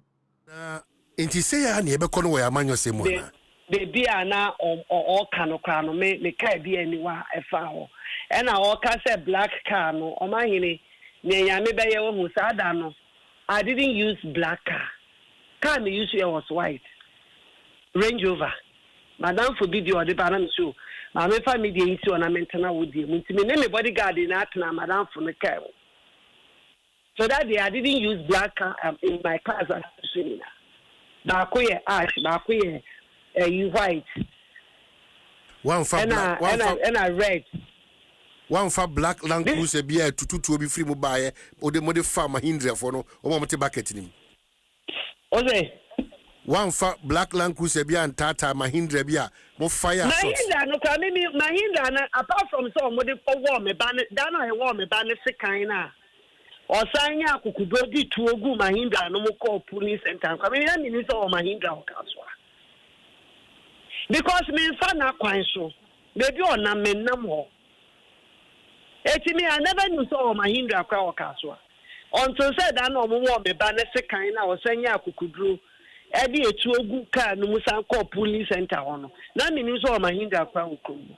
nti say ya na ebe kono we amanyo sem na baby ana o kano kra no me kai bi aniwa efa ho e na o ka say black car no o mahini Nyame be ye wo sada no I didn't use black car me use was white Range Rover madam forbid you the banam so ma me fa me dey isi ona mentana wo die nti me me bodyguard na atna madam for me car so that day I didn't use black car in my class as swimming ba ko ye ash ba ko ye you white one for black and I red one for black Land Cruiser be a tutu obi free mobile or the mode farmer hindra for no or mate bucket in him. Okay. One for black Land Cruiser be and Tata Mahindra be a more fire. Mahindra no can me Mahindra apart from some mode for warm me ban dana I warm me ban sekina. Or sign ya kukudodi to ogu Mahindra no mo call police center. I mean that means all Mahindra or Kaswa. Because me fan na kwan so. Baby on na me nam me, I never knew so Mahindra kwa Kaswa. Until said that no more me ban sekina or senya kukudru. Edi etu ogu ka no musan call police center ono. Na means all Mahindra kwa ukumu.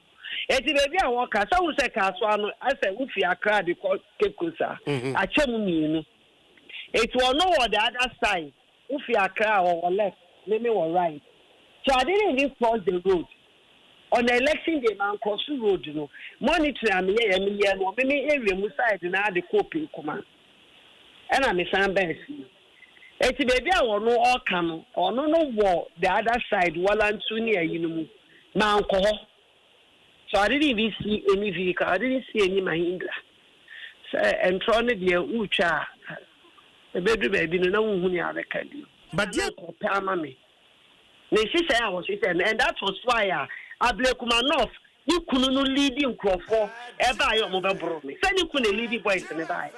Eti baby I walk as I say Kaswa no I say ufi akra de Cape Coast. Achemu mienu. It will know on the other side. Ufi akra or left, maybe or right. So I didn't even cross the road. On the election day, man cross the road, you know. Monitor me no me area mu side na the copy command. And I'm a san besi. Eti baby I will know all come or no war the other side while I'm too near you know. Man ko. So I didn't even see any vehicle. I didn't see any Mahindra. So and trying to be a ucha. The baby no one who are kadi. But yeah, me. She said I was and that was why I blame Kumanov. You couldn't lead in Crawford ever your mobile bro me. Send you couldn't lead the boys in the buy.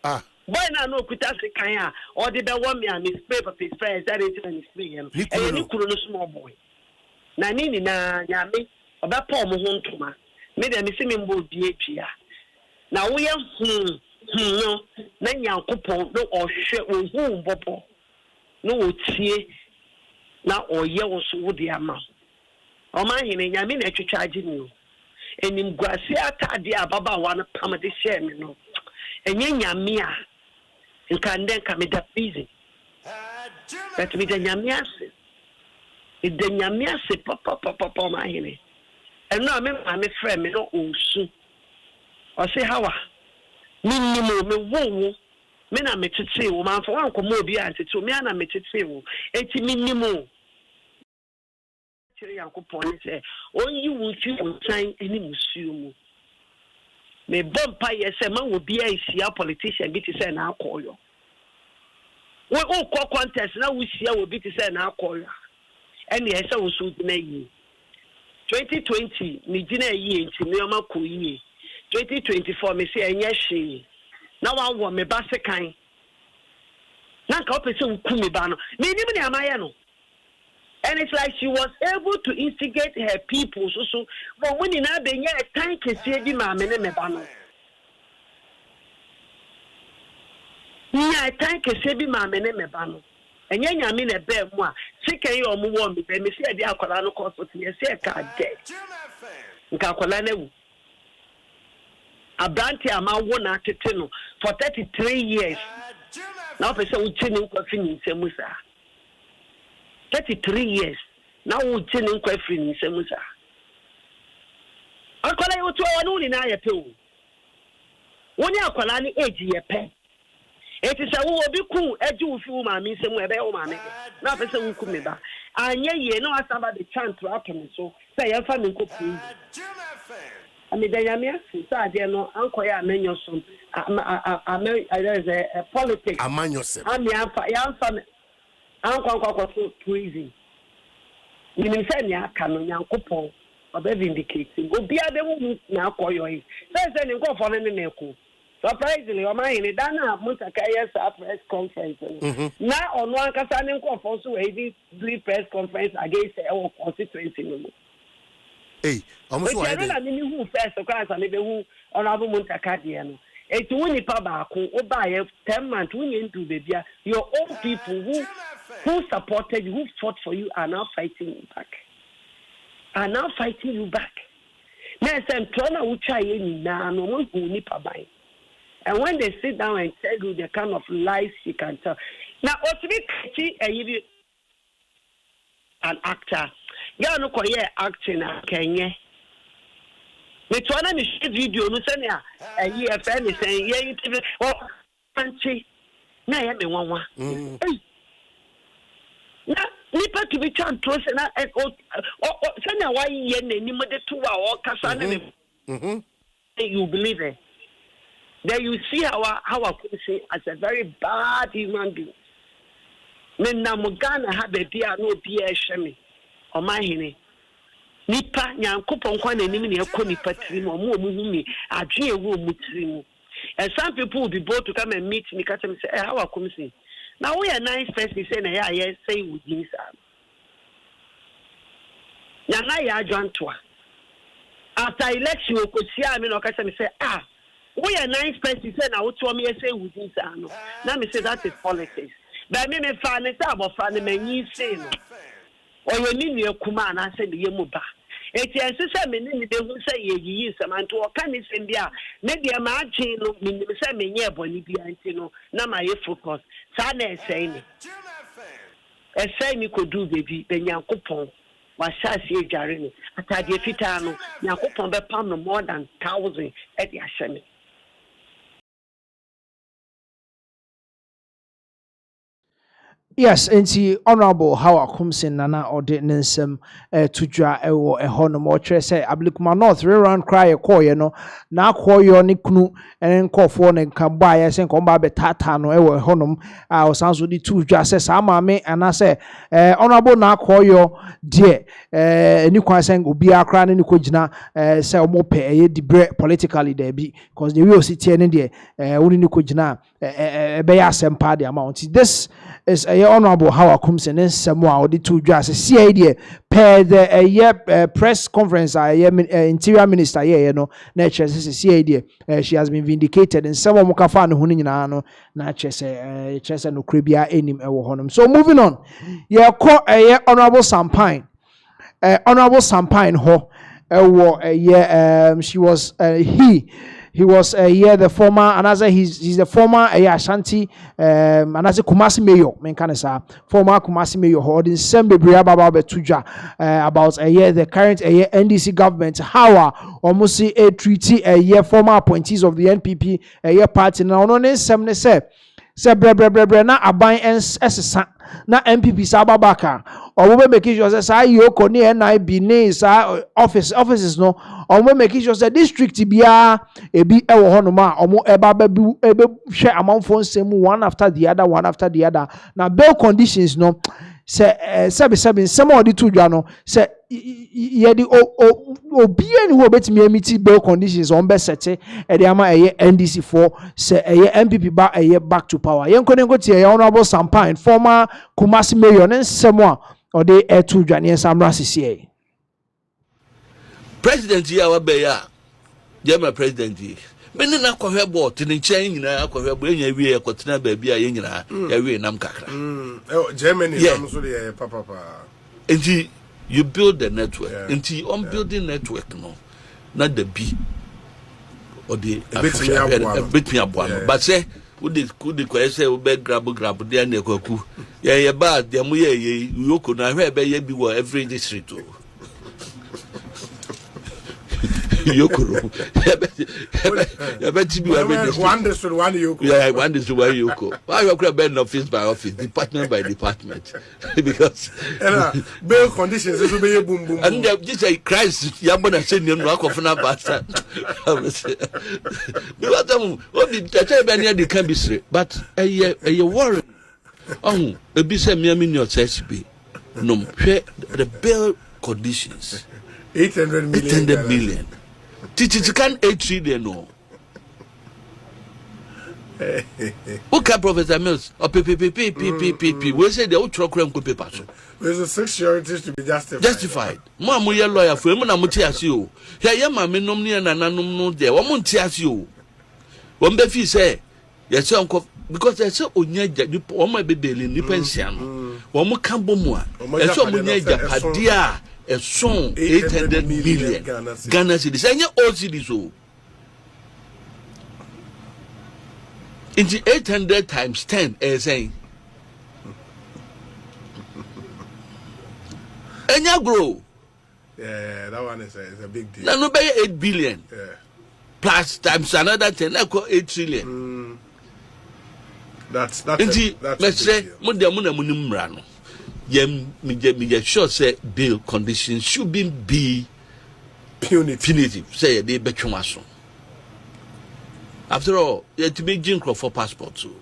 Boy na no kuta se kanya or the be one me and spray for his friends that is in spray and you couldn't small boy. Na nini na nyame oba pa mo ho ntoma. Me dem se me mbo die pia. Na wo ye no na nyankopon no ohwe wo hu mbopo. No otie na oye wo so wo de ama. O ma hine nyame na twetwa agi ni o. Enim guase atade ababa wa na pam de share me no. Enye nyame a nka nden ka me da busy. But me da nyame ase. The nyame ase papa ma hine. And no me friend me no osu. O say hawa. Minimo me wo me na me tete wo man for wan komo obi antete me na me tete wo enti minimo kire yankopon say onyi wo fi onsan ani musuo mu me bompa yese ma wo bia isia politician bi te say na akoyo wo ko contest na wo sia wo bi te say na akoyo ene yese wo so na yi 2020 ni gina yi enti me ma ko yi 2024 me say enye hwe na wa wo me ba sekan na ka opese ukumi ba no me nim ni amaye no. And it's like she was able to instigate her people so but when na be nya time kese bi ma me ne me ba no nya time kese bi ma me ne me ba no enye nyame na be mu a sekan yi omo wo me be me se de akwala no cost to ye se ka de nka akwala na wu Abranti ama wo na tete no for 33 years. Now person uche ni nkwafi ni nsemu saa. 33 years. Now uche ni nkwafi ni nsemu saa. Akwala yo to wonu ni na ye pe o. Woni akwala ni age ye pe. Eti se wo obi ku eji wo fi wo ma mi nsemu ebe wo ma me. Na person wo ku me ba. Anye ye no asaba the chant to happen so. Say ye fa me nkopu. Ami dayamia sa de no ankoya amenyo so. There's a politics. Amanyosem. Ami amfa ankwa prison. Ni say ni aka no Nyankopon obe vindicating. Obi ade wu na akoyo yi. Say ni nkofo ne na eku. Surprisingly, o man ni dana mutaka yes press conference. Na onu ankasa ni nkofo so we do press conference against our constituency no. Hey, almost why they? But you who first class and be who honorable mutaka de no. Eti woni pa ba ko o ba ye 10 months woni into baby your own people who supported you, who fought for you are now fighting you back. Now say trona wo try ni na no mo hu ni pa ban. And when they sit down and tell you the kind of lies you can tell. Now otibi an actor. Ya no koye acting na Kenya. Me twana ni video no se na ayi efe ni se ye TV o anchi na ya me wanwa. Na nipa to be chan to se na se na why ye na ni mo de to wa o kasa na me. You believe it. Then you see how I could say as a very bad human being. Me na mo Ghana ha be bia no bia ehwe o ma hene nipa Nyankopon kwa na nim na ekọ nipa tirim o mu humi adwe ewu mu tirim. And some people will be bold to come and meet me catch me say how I come see now we are nice person say na ya say we din sa ya na ya adwantoa after election o ko sia me no catch me say we are nice person say na wo to me say we din sa no na me say that is politics but me fa ne say abofa ne manyi say no or you need your command, I said, Yemuba. It's a minute, they will say, ye some and to a canis India. Maybe a margin, me near Bolivia, now my focus. Sana saying, a say me could do, baby, then Yankopon was Sassy Jarini. At Tadia Fitano, Yankopon be pound more than 1,000 at the Ashemi. Yes, and see honorable how I come sin nana or didn't some to draw a honor or say Ablikuma North round cry a call, you know. Now call your nicknu and call for and come by us and come by tatano ever honum. I was answered the two just me and I say honorable now call your dear new saying will be a crown in the Kujina say more pay the bread politically there be because the real city and there only Kujina a bayasem party amount. This is a honorable how I come in somewhere or the two just see idea per the press conference interior minister you know nature see idea she has been vindicated and some mukafa no hunu nyina no na chese no kribia enim ewo honum. So moving on, yeah call honorable Sampine ho she was he was the former, and as he's the former Ashanti, and as a Kumasi Mayor, former Kumasi Mayor, holding some betuja about the current NDC government, how almost a treaty former appointees of the NPP party. Now, no some say bre na aban ensesa na MPP sababaka or we make sure say yoko ni NIB ni sa offices no or we make sure say district bia ebi ewo hono ma omo eba hwe amanfo nsem one after the other na bail conditions no say seven some of the two dwa no say ye di obi ani wo betimi emiti bail conditions on be sete e dey ama NDC for say MPP ba back to power yenko tie honorable Sampine former Kumasi Mayor nsemo or dey two dwa ne samra sisi president ya wa be ya German president meni na kwahwe bot ni nchen nyina kwahwe bo enya wie ekotena ba bia ye nyina ya wie nam kakra Germany nam so dey papa enti you build the network enti on building network no na da bi or the bit me up one. But say, would the question will be grab there near Koku? Yeah, bad, the Muye, you could not have every district. Yoko. I bet you one district, one Yoko. Yeah, one district, one Yoko. Why you could have office by office, department by department. Because bail conditions is be boom boom. And just say Christ, Yabona send you no cofana bastard. What did tell me the can be straight, but a worry. Oh, a bisa me your be. No, the bail conditions. 800 million. Titi can 8 trillion no. Okay, Professor Mills. Or PPP. We say the old truck room could be passed. There's a 6 sureties to be justified. Justified. Mama, we are lawyer for him and I'm you. Here, mamma, no near and no there. One won't tears you. One befi say, yes, uncle, because there's so unya, one might be bailing the pension. One more cambomoa. And so munya, dear. A song 800 million Ghana cedis. And all cedis so. Into 800 times 10 is saying. And you grow. Yeah, that one is a big deal. Now, no, 8 billion. Yeah. Plus times another 10, I call 8 trillion. That's let's say, Muna. Me sure say bail conditions should be punitive. Say they bechumaso. After all, you have to make jinko for passport too.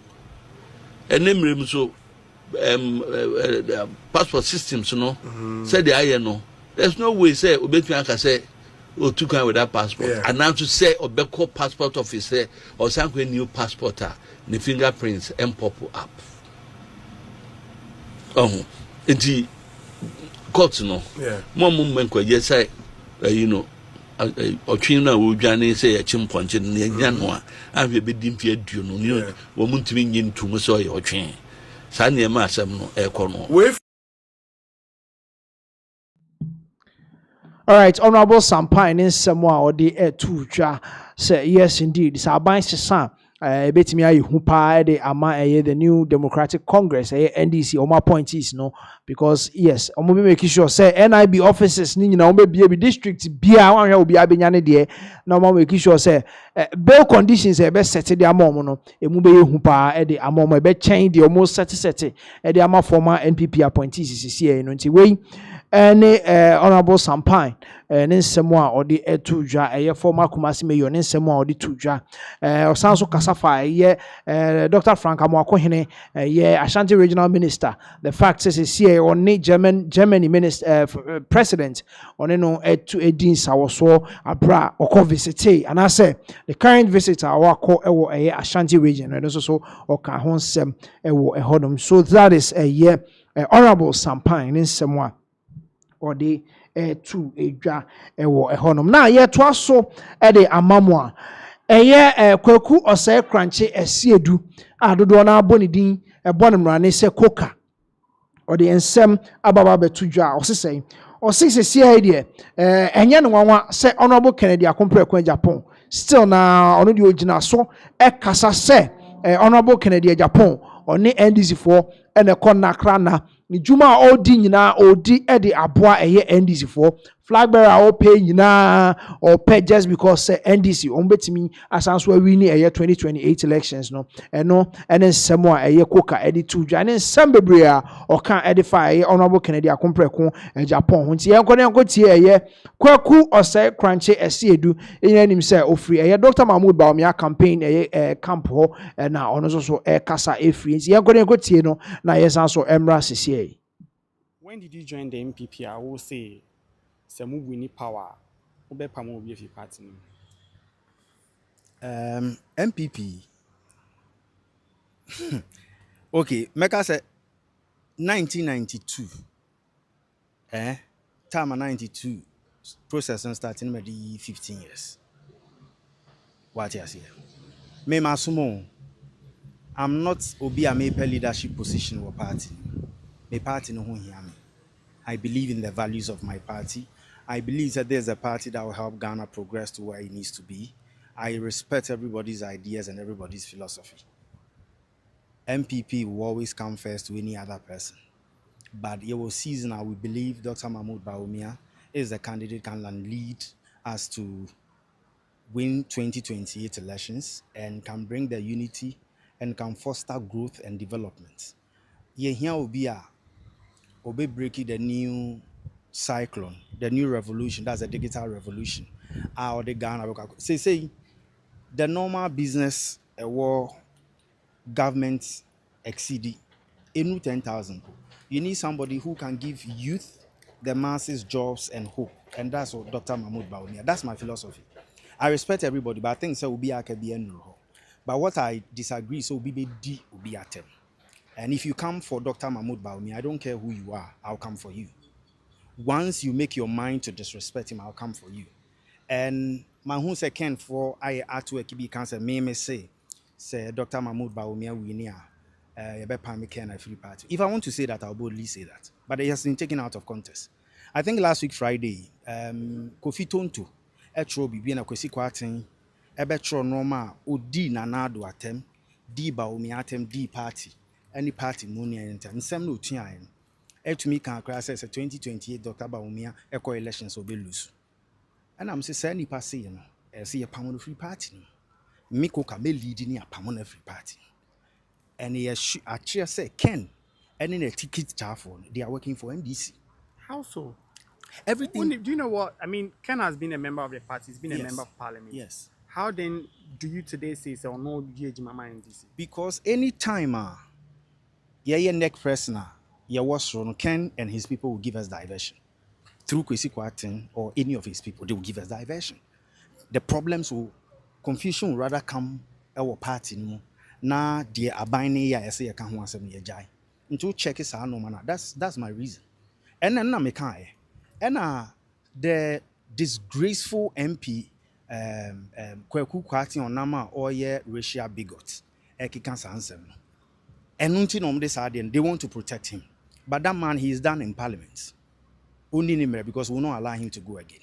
And name so passport systems, you know. Say the I know. There's no way say Obetuanka say or two kind with that passport. And now to say Obeko passport officer or some new passport, the fingerprints and pop up. Oh. Inti court no mo movement ko yes you know otwin na wo dwane say a chimponche na nya no a ahwe be dimpi aduo no ni wo muntimi nyin ntum so ye otwin sa na ma asem no e ko no. All right, Honorable Sampain in Samoa or the Tuja say yes indeed. Saban Sisa betimi ayi hu pa de ama the new Democratic Congress NDC or my point is no because yes omo be make sure say NIB offices ni nyina omo be district bia wan hwe obi abenyane de na omo make sure say bail conditions be set de ama omo no emu be hu pa de ama omo be change de omo set de ama former NPP appointees CCA no nti we any Honorable Sampain ne nsemo a odi etudwa former Kumasi mayor ne nsemo a odi tudwa osanso kasafa Dr. Frank Amwakohene Ashanti regional minister the fact says CA on Germany minister president on no etu edin sawoso abra oko visite and I say the current visitor awako ewo Ashanti region and so oka ho nsem ewo ehodom so that is Honorable Sampain ne nsemo a or the to a dra ewo ehonom na ye to aso e de amamwa kwaku osai kranche esiedu adodo na aboni din ebonimrane se koka or the ensem ababa betudwa osesei osesesi idea enye no nwanwa se Honorable Kennedy Akompre kwa Japan still na ono di ogina so kasa se Honorable Kennedy Japan oni NDC for ene konna krana ni juma odi nyina odi ede aboa NDC for flag bearer o pay nyina or pay just because NDC on betimi asanso win 2028 elections no eno ene nsemo a koka ede tudwa ne nsembebre a oka edify Honorable Kennedy Akompre Japan ho nti yenko tie kwaku osai kranche esiedu enanim se ofri Dr. Mahmoud Bawumia campaign camp ho na ono so kasa efri nti yenko tie no na yesanso emra sisi. When did you join the MPP? I will say, "Semu wini power." Obe pamo obi efi party. MPP. Okay, Mecca said 1992. Time 92. Process starting maybe 15 years. What you say? Me masumo. I'm not obi a maple leadership position or party. My party no hear me. I believe in the values of my party. I believe that there's a party that will help Ghana progress to where it needs to be. I respect everybody's ideas and everybody's philosophy. MPP will always come first to any other person. But it was seasonal. We believe Dr. Mahmoud Bawumia is the candidate can lead us to win 2028 elections and can bring the unity and can foster growth and development. Here will be breaking the new cyclone, the new revolution. That's a digital revolution. Or the Ghana say the normal business war government exceeding 10,000. You need somebody who can give youth, the masses, jobs and hope. And that's what Dr. Mahmoud Bawumia. That's my philosophy. I respect everybody, but I think so will be a But what I disagree, so will be at them. And if you come for Dr. Mahmoud Bawumia, I don't care who you are, I'll come for you. Once you make your mind to disrespect him, I'll come for you. And my who second for I artwork be cancer me say Dr. Mahmoud Bawumia winia free party. If I want to say that, I'll boldly say that. But it has been taken out of context. I think last week Friday, Kofi Tonto, Etro Bibi na Kwesi Kwarteng, Ebetro Norma, Odi Nanado atem, Di Bawumia atem, Di party, any party money and some no tian. To me can cry says 2028 Dr. Bawumia eco elections will be loose. And I'm saying any pass you know, see a Pamon free party. Miko can be leading a Pamon free party. And he actually say Ken, and in a ticket phone, they are working for NDC. How so? Everything. Do you know what? I mean, Ken has been a member of the party, he's been a member of parliament. Yes. How then do you today say so no Mama NDC? Because any time neck person, was wrong, Ken and his people will give us diversion. Through Kwesi Kwarteng or any of his people, they will give us diversion. The problems will confusion will rather come our party no. Na the abine ya say you can't want some jai. Into check is no man. That's my reason. And then na me kai. And the disgraceful MP Kweku Kwarteng on nama or ye racial bigots. Ekikan sansem. And until on this they want to protect him. But that man, he is done in parliament. Only because we will not allow him to go again.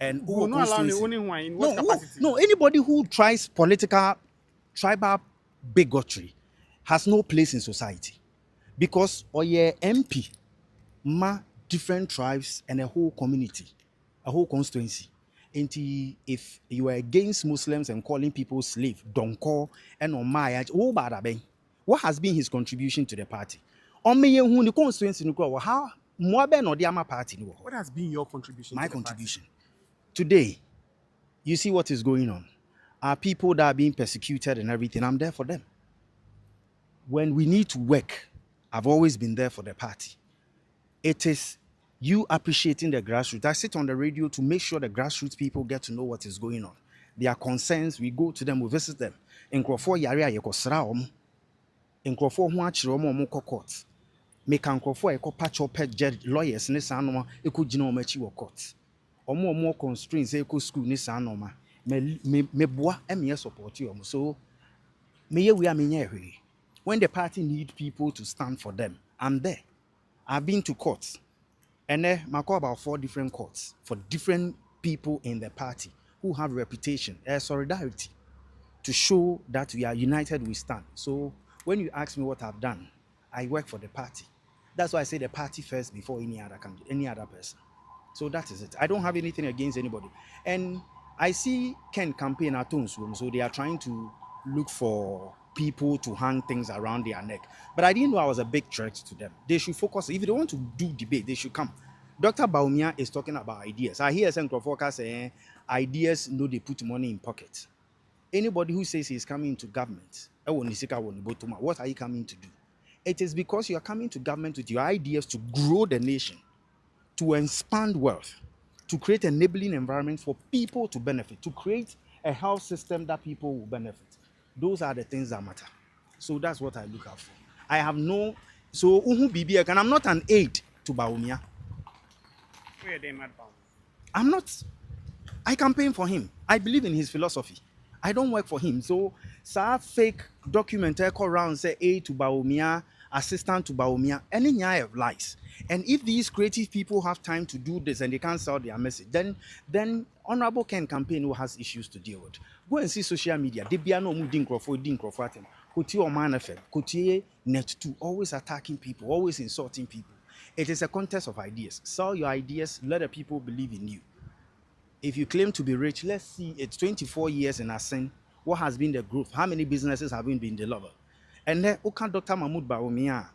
And we will not allow him only one in what capacity? No, anybody who tries tribal bigotry has no place in society. Because oye MP ma different tribes and a whole community, a whole constituency. And if you are against Muslims and calling people slave, don't call and on my what has been his contribution to the party? On me who the constituency no how more or the party. What has been your contribution? My contribution. Today, you see what is going on. Our people that are being persecuted and everything, I'm there for them. When we need to work, I've always been there for the party. It is you appreciating the grassroots. I sit on the radio to make sure the grassroots people get to know what is going on. Their concerns, we go to them, we visit them. In Crawford, Yarea, Yekosraum. In Crawford, Huachiromo, court. Make Crawford, Eco patch up lawyers, Nissanoma, Eco Genomachi court. Or more constraints, Eco school, Nissanoma. Me bois and support you. So, me we are me. When the party need people to stand for them, I'm there. I've been to courts. And I call about 4 different courts for different people in the party who have reputation, solidarity, to show that we are united, we stand. So when you ask me what I've done, I work for the party. That's why I say the party first before any other person. So that is it. I don't have anything against anybody. And I see Ken campaign at Tonsum, so they are trying to look for people to hang things around their neck. But I didn't know I was a big threat to them. They should focus. If they want to do debate, they should come. Dr. Bawumia is talking about ideas. I hear some Crawford saying ideas, no, they put money in pockets. Anybody who says he's coming into government, what are you coming to do? It is because you are coming to government with your ideas to grow the nation, to expand wealth, to create an enabling environment for people to benefit, to create a health system that people will benefit. Those are the things that matter. So that's what I look out for. I have no, so and I'm not an aide to Bawumia. I'm not. I campaign for him. I believe in his philosophy. I don't work for him. So, fake document echo round say aid to Bawumia. assistant to Baumia, any nyaya of lies. And if these creative people have time to do this and they can't sell their message, then Honorable Ken campaign who has issues to deal with. Go and see social media. They be no moving Crawford, Kuti or Man FM, Kuti Net2, always attacking people, always insulting people. It is a contest of ideas. Sell your ideas, let the people believe in you. If you claim to be rich, let's see, it's 24 years in Asen. What has been the growth? How many businesses have been delivered? And then, Okan Dr. Mahmoud Bawumia,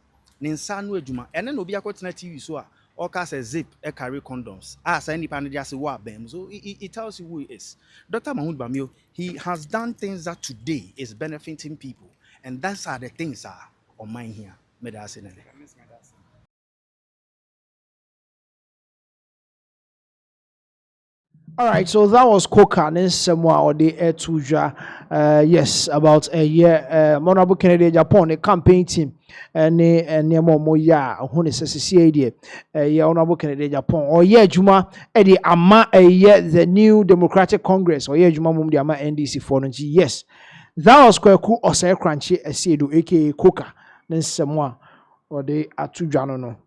Ninsanu Ejuma, and then Obi Akotena TV so Oka says zip, carry condoms. As any panel say what bem. So it tells you who he is. Dr. Mahmoud Bawumia, he has done things that today is benefiting people. And that's how the things are on mine here. All right, so that was Coca and somewhere or the Etuja. Yes, about a year. Honorable Kennedy Japan, a campaign team, and near Moya, who is a CCAD, Honorable Kennedy Japan, or Juma, Eddie Ama, a year, the new Democratic Congress, or Juma Mumdiama NDC for yes. That was Kwaku or Say Crunchy, a Sedu, aka Coca, then somewhere or the Atujano.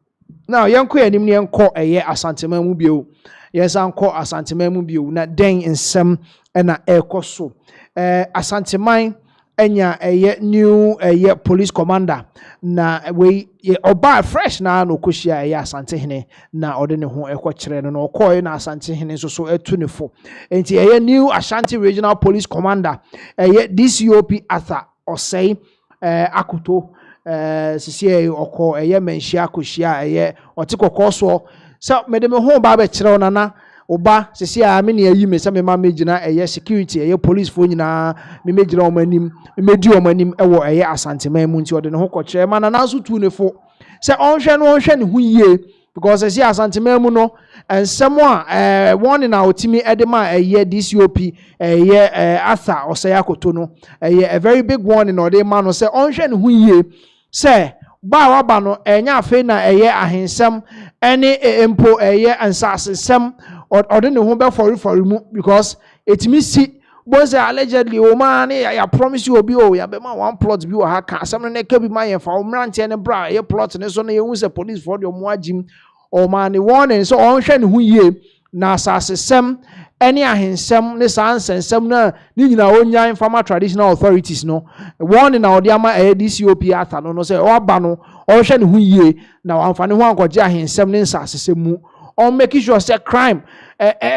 Now, young Queen, Indian call a year Asantema Mubio. Yes, Uncle Asantema Mubio, not dang in some and a air coso. Asantemine, enya a year new a year police commander. Na we oba fresh na no kushia a Asantehene, na ordinary home equa children or coin Asantehene so 24. And a year new Ashanti Regional Police Commander, a year DCOP Arthur or say Akuto. CCA or call a year menshia kushia a year or tiko coso. So, Madame Home Baba Chironana, Oba, CCA, many a you may some major a year security, a year police for you na, me major on my name, me made you on my name, a year Asante Munti or the Hoko chairman, and also 24. Say, on shan who ye, because I see Asante Muno, and someone, one in our team, Edema, a year DCOP, a year Arthur or Sayako Tono, a very big one in Ode man, or say, on shan who ye, say, Bawabano, enya fena eye ahensem any empo eye ansasesem or the home for remove because it missy was allegedly o man I promise you obi o ya be man one plot bi o ha ka some na ka bi man for omrante and bra ye plot ne so na ye hu se police for the omoagim o man warning so on hwe ne hu ye na asasesem any ahensem ne sansensem na ni nyina onya informal traditional authorities no one in our diama DCOP ata no say o aba no o hwe ne hu ye na amfane ho ankoje ahensem ne sansesem mu on make sure say crime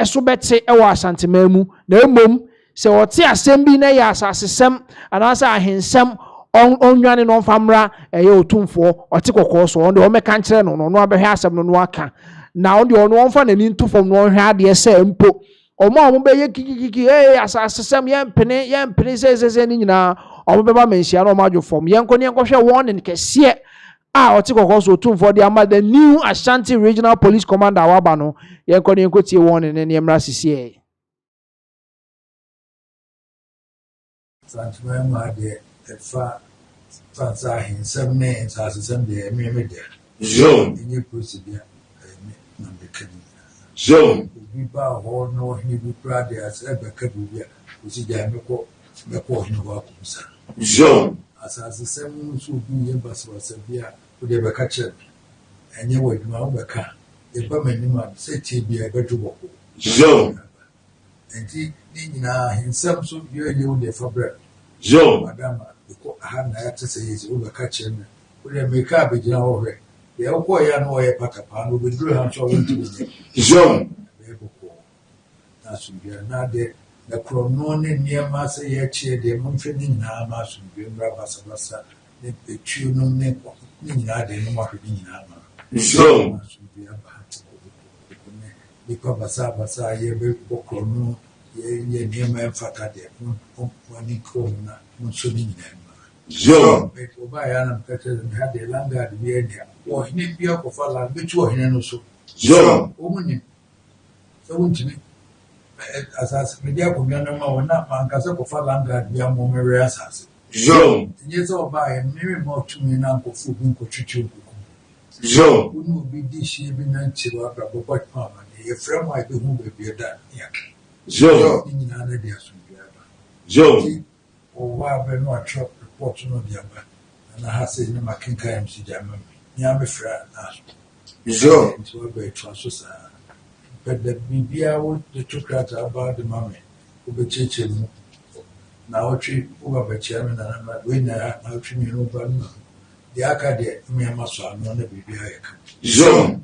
so bete e wa asantema mu na emom se wote asem bi na ya asasesem anasa ahensem onwane no famra ye otumfo ote kokoso on de o meka nkere no no abehwe asem no aka na on de ono onfa na ni ntufom no hwe ade se mpo omo be ye kikiki asasesem ye mpene se ni nyina omo be ba menhia no majo form ye nkoni enkohwe warning kese a ote kokoso otumfo de ama the new Ashanti Regional Police Commander waba no ye nkoni enkotie warning ne emra sisi Santimama de fa fansa hinsam ne asasem de ememe de zone ni procedure na bekani zone bi ba ho no ni bi prade as ebeka bibia procedure meko ni wa kumsa zone asasem so bi ye baswasa bia wo de beka che enye waduma wo beka e ba manima se tie bia ebedubo zone enti ni nyina hinsam so bia ye wo de fabre zone madam ko ahana ya tse yezi wo beka che me wo de meka abegina ho hwe de wo ya no ye patapa no be duru han so wo ntimi zone be ko na so bia na de na krono ne niema se ye che de mumfe ni nyina ma so bia mra basa ne petu no ne ko ni nyina de no ma hwe ni nyina ma zone so bia ba ko ne ni ko basa ye be ko krono ye niema mfata de wani ko na so ni nyina ma zone be ko ba ya na mkate de ha de langa de ye de o hini bia ko fala be tu o hini no so zone o muni so wuntimi asas media ko nyana ma wona mankasa ko fala langa de ya mo mere asas zone nye so ba ye mimi mo tumi na ko fu bin ko twitwi ko zone unu bi di shi bi na nchiro abra bo pa ma ye frame ai be hu be bi da ya zone ni na de asu bi aba zone o wa be no atro report no de aba na ha se ne makenka am si jama me ya me fra na so so be twa so sa but the bibia wo the chocolate about the mama wo be cheche mu na otwi wo ba chia me na we na otwi mi no ba no the aka de me ama so ano na bibia ya ka so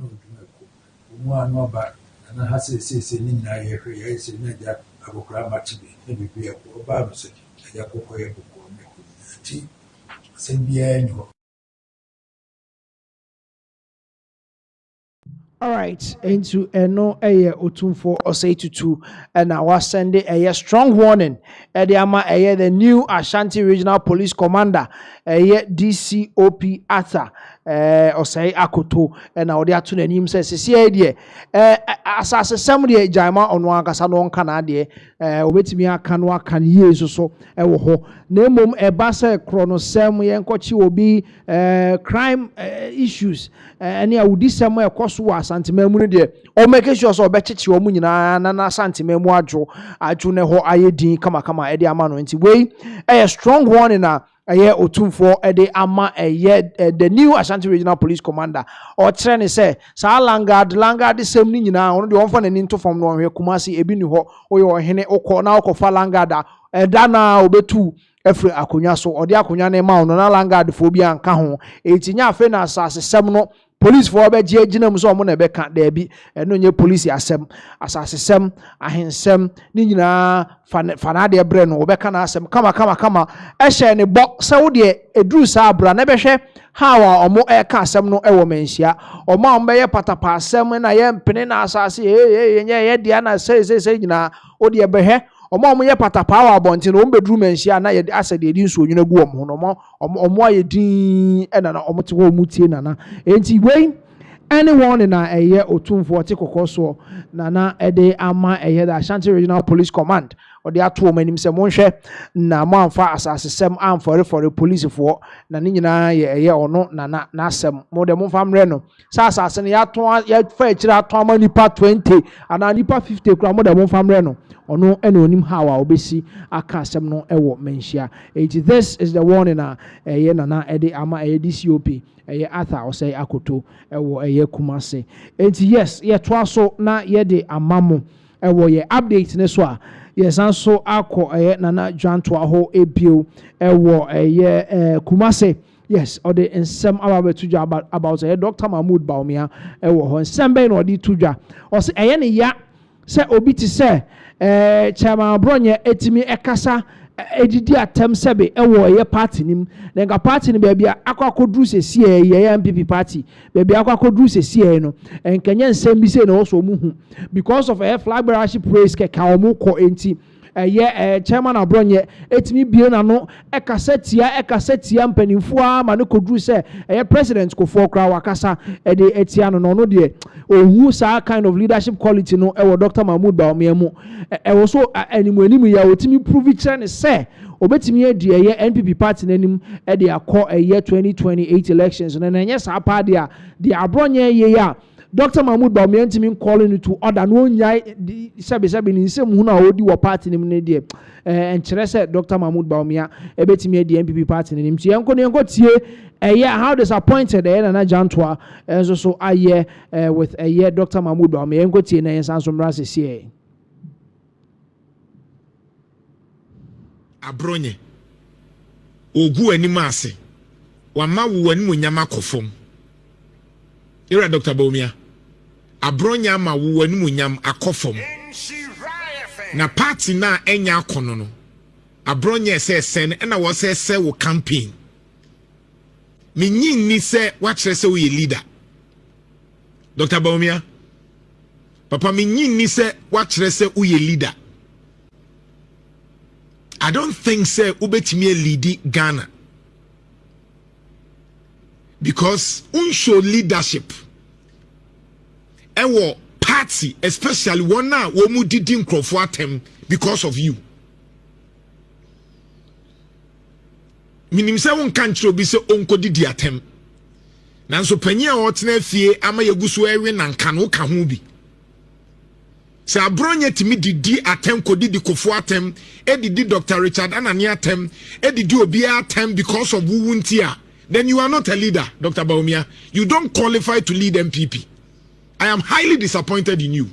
mu ano ba na ha se ni na ye hwe ye se na ja abokra ma tibi na bibia ko ba no se ja kokko ye kokko me ko ti se bia no. All right, into eno eye otumfo osei and I was sending a strong warning. Ediama the new Ashanti Regional Police Commander, DCOP Ata, osei akoto, and now they are to the name says, see idea. As somebody Jaima on one Casanon Canadi, wait me a canwa can years or so, Nemum a bassa chronosem, yankochi will be crime issues, and yeah, would this somewhere cost was santimemu de o make sure so bechichi omu nyina na santimemu adwo ne ho ayedin kama e de ama no nti we strong warning na otumfo e de ama the new Ashanti Regional Police Commander o kire ne say sa langard sem ni nyina ono de onfa nani to fam no hwe kumasi ebi ni ho o ye ohene okọ na okofa langard da na obetu efre akonya so ode akonya ne ma ono na langard fo bi anka ho etinya afe na asase sem no police for obeji aginam so omo na be ka da bi eno nye police asem asase sem ahensem ni nyina fana de bre no obe ka na asem kama ehye ne bo se wo de eduru sa abra na be hwe ha omo e ka asem no e wo menhia omo am be ye patapa asem na ye mpene na asase ye dia na se nyina o de be hwe omo ye patapa wa bonti no mbeduru menhia na ye ase de di nso nyina gu omo no omo ayedin e na omo te wo mutie na enti wey anyone na eye otumfo te kokoso na ede ama eye the Ashanti Regional Police Command or the ato manim se monhwe na mo amfa asase sem amfore for police for na ni nyina eye ono na asem mo de mo famre no sa asase ne ya fa ekira ato ama nipa 20 ana nipa 50 kura mo de mo famre no ono ene onim how a obesi aka asem no ewo menhia. This is the warning na eye na ede ama eye DCOP eye Arthur osei akoto ewo eye kumase enti yes ye toa so na ye de amamo ewo ye update ne so a yes anso akọ eye nana dwanto aho ebio ewo eye kumase yes or the ensem ababetuja about Dr. Mahmoud Baumia ewo ho ensem be no di tuja o se eye ne ya se obi ti se chairman bronye etimi ekasa edidi atem sebe ewo ye party nim nenga party ni bia akwakodru sesi ye MPP party bia akwakodru sesi no enkenye nsem bi se na oso mu hu because of a flag bearership praise ke ka omu ko enti chairman abronye etimi bie na no ekasetia mpanimfo ama ne kodru se president ko for kra wakasa de etia no de owu sa kind of leadership quality no ewo Dr. Mahmoud Baumia mu ewo so animu ya otimi prove it ne se obetimi adi NPP party nanim de akọ 2028 elections na enye sa pa dia de abronye ye ya Dr. Mahmoud Baumia ntimi calling you to order no nyai sebe ni nsem hu na odi wo party nim ne de enkire se Dr. Mahmoud Baumia ebetimi adi NPP party nim ti enko tie how disappointed na Jantoa enso so aye with Dr. Mahmoud Baumia enko tie na ensanso mra sese abronye ogu anima ase wama wo animu nyama kofom ira Dr. Baumia abronya ma wo animu nyam akofom na party na enya akono no abronya se na wo se wo campaign minyi ni se wa kire se wo ye leader Dr. Baumia papa minyi ni se wa kire se wo ye leader. I don't think say ubetimi lead Ghana because unshow leadership ewo party especially one na wo mu didi nkrofo atem because of you minim say won kan kiro bi say onko didi atem nanso panyi a wotena fie ama yeguso ewe nanka no ka ho bi se abronye timi didi atem ko didi kofo atem edidi Dr. Richard Anani atem edidi obi atem because of wunti a then you are not a leader, Dr. Bawumia. You don't qualify to lead MPP. I am highly disappointed in you,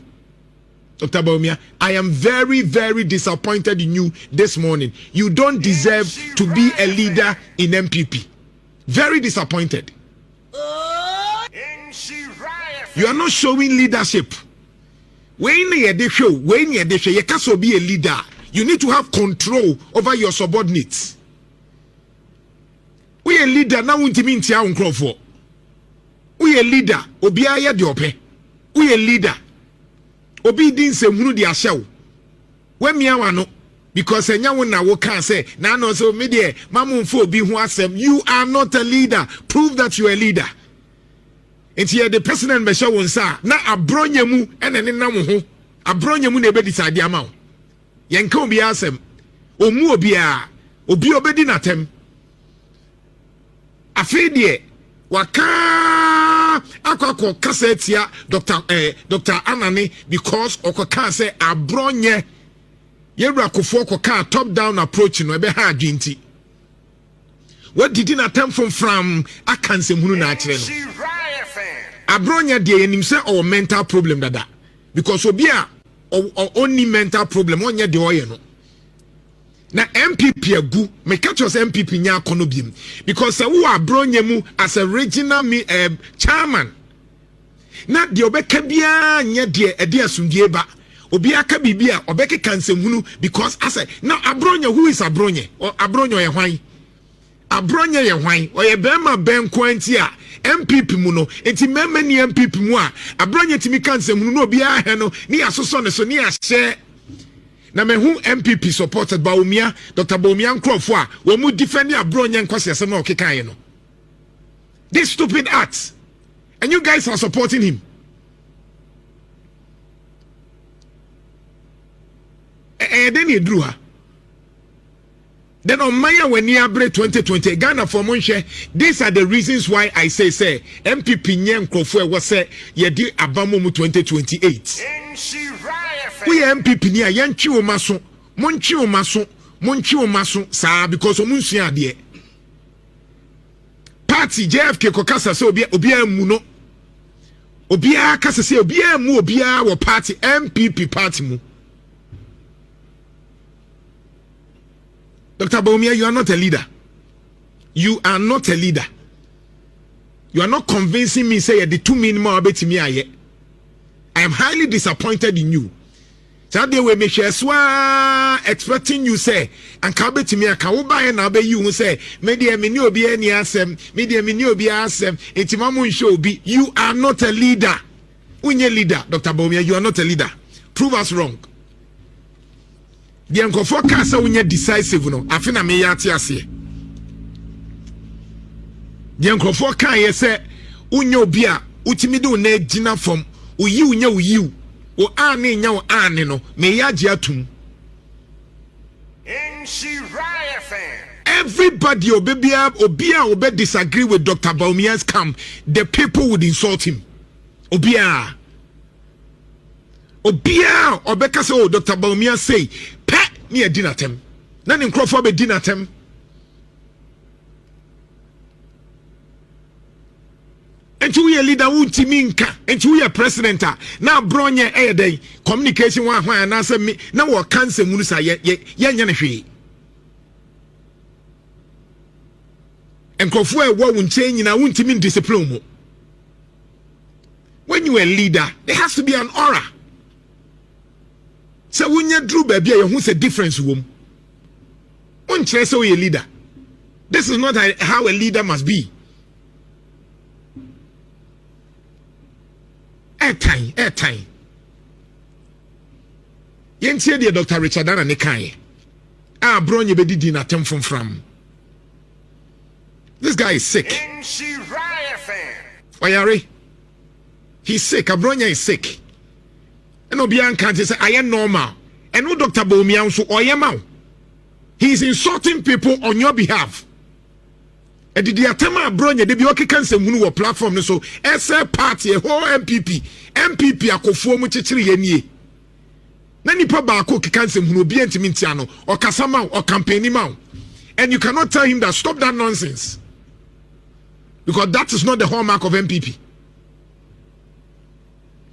Dr. Bawumia. I am very, very disappointed in you this morning. You don't deserve to be a leader in MPP. Very disappointed. You are not showing leadership. When you show, you can't be a leader. You need to have control over your subordinates. We a leader now. We a leader. Obi aya di ope. We a leader. Obi din se hunu di ashaw. When me awano because enya wo na wo kan say na no so me de mamumfo obi hu asem. You are not a leader. Prove that you are a leader. Enti ye the president be show nsa na abronya mu ene ne nam ho. Abronya mu na be decide ama wo. Yen kan obi asem. Omu obi a obi obedi natem. Afedie waka akwa kasetia Dr. Anani because okoka say abronye yewra kofo okoka top down approach no ebe ha adwinti. What did na tem from akansem hunu na akire no abronye de enim say or mental problem dada because obi a only mental problem onye de oye no na MPP agu me catch us MPP nya kono biem because who are bronye mu as a regional chairman na de obeka bia nya de asundie ba obi aka bibia obeka kansem hunu because as a now abronye who is abronye or abronye ye hwan abronye ye hwan or ye bema ben kwanti a MPP mu no enti memma ni MPP mu a abronye timi kansem hunu no obi a he no ni asoso ne so ni ahye na me hu MPP supported Bawumia, Dr. Bawumia Nkrofo a wo mu defend abronye nkwasiase na okekaye no. This stupid act. And you guys are supporting him. Then he drew her. Then on Maya when near 2020 Ghana for Monche, these are the reasons why I say MPP Nyan Nkrofo was say ye di abamu 2028. We MPP ni ayanchi o maso monchi o maso sa because o munsu ade party JFK kokasa se obi amu no obi akasa se obi amu obi a wo party MPP party mu. Dr. Bawumia, you are not a leader. You are not a leader. You are not convincing me say the 2 minimum abetimi aye. I am highly disappointed in you. So they will make sure expecting you say and kabe to me a buy and obey you say media mini obi any asem media mini obi asem etimamu show be you are not a leader. Unye leader, Dr. Bawumia, you are not a leader. Prove us wrong. The unkofo kasa unye decisive no afina me yati ase. The unkofo kan ye say unye obi a utimido na gina from uyi unye uyi o ane nya o ane no me yaji atum. Everybody obia disagree with Dr. Bawumia's camp, the people would insult him. Obia obeka say Dr. Bawumia say pe ni adinatem na ni nkrofo be dinatem. And you a leader wunti minka and you a president now bronye day communication one and answer me now what cancer munusa ye and Kofu won't change in a wunti min discipline. When you a leader, there has to be an aura. So when you drew baby, who's a difference room? One chase a leader. This is not how a leader must be. Airtime. Yentie de Dr. Richard Anna ne kai. Bronye be didi na tem from. This guy is sick. Oyare. He's sick. Abronya is sick. And Obian can't say I am normal. And no Dr. Bawumia so oyama. He is insulting people on your behalf. And the atema abronya de bi okekanse hunu wo platform so SA party whole MPP akofo mu chichiri ye nie na nipa ba ko kekanse hunu obi antimi ntia no o kasama o campaign ma and you cannot tell him that stop that nonsense. because that is not the hallmark of MPP.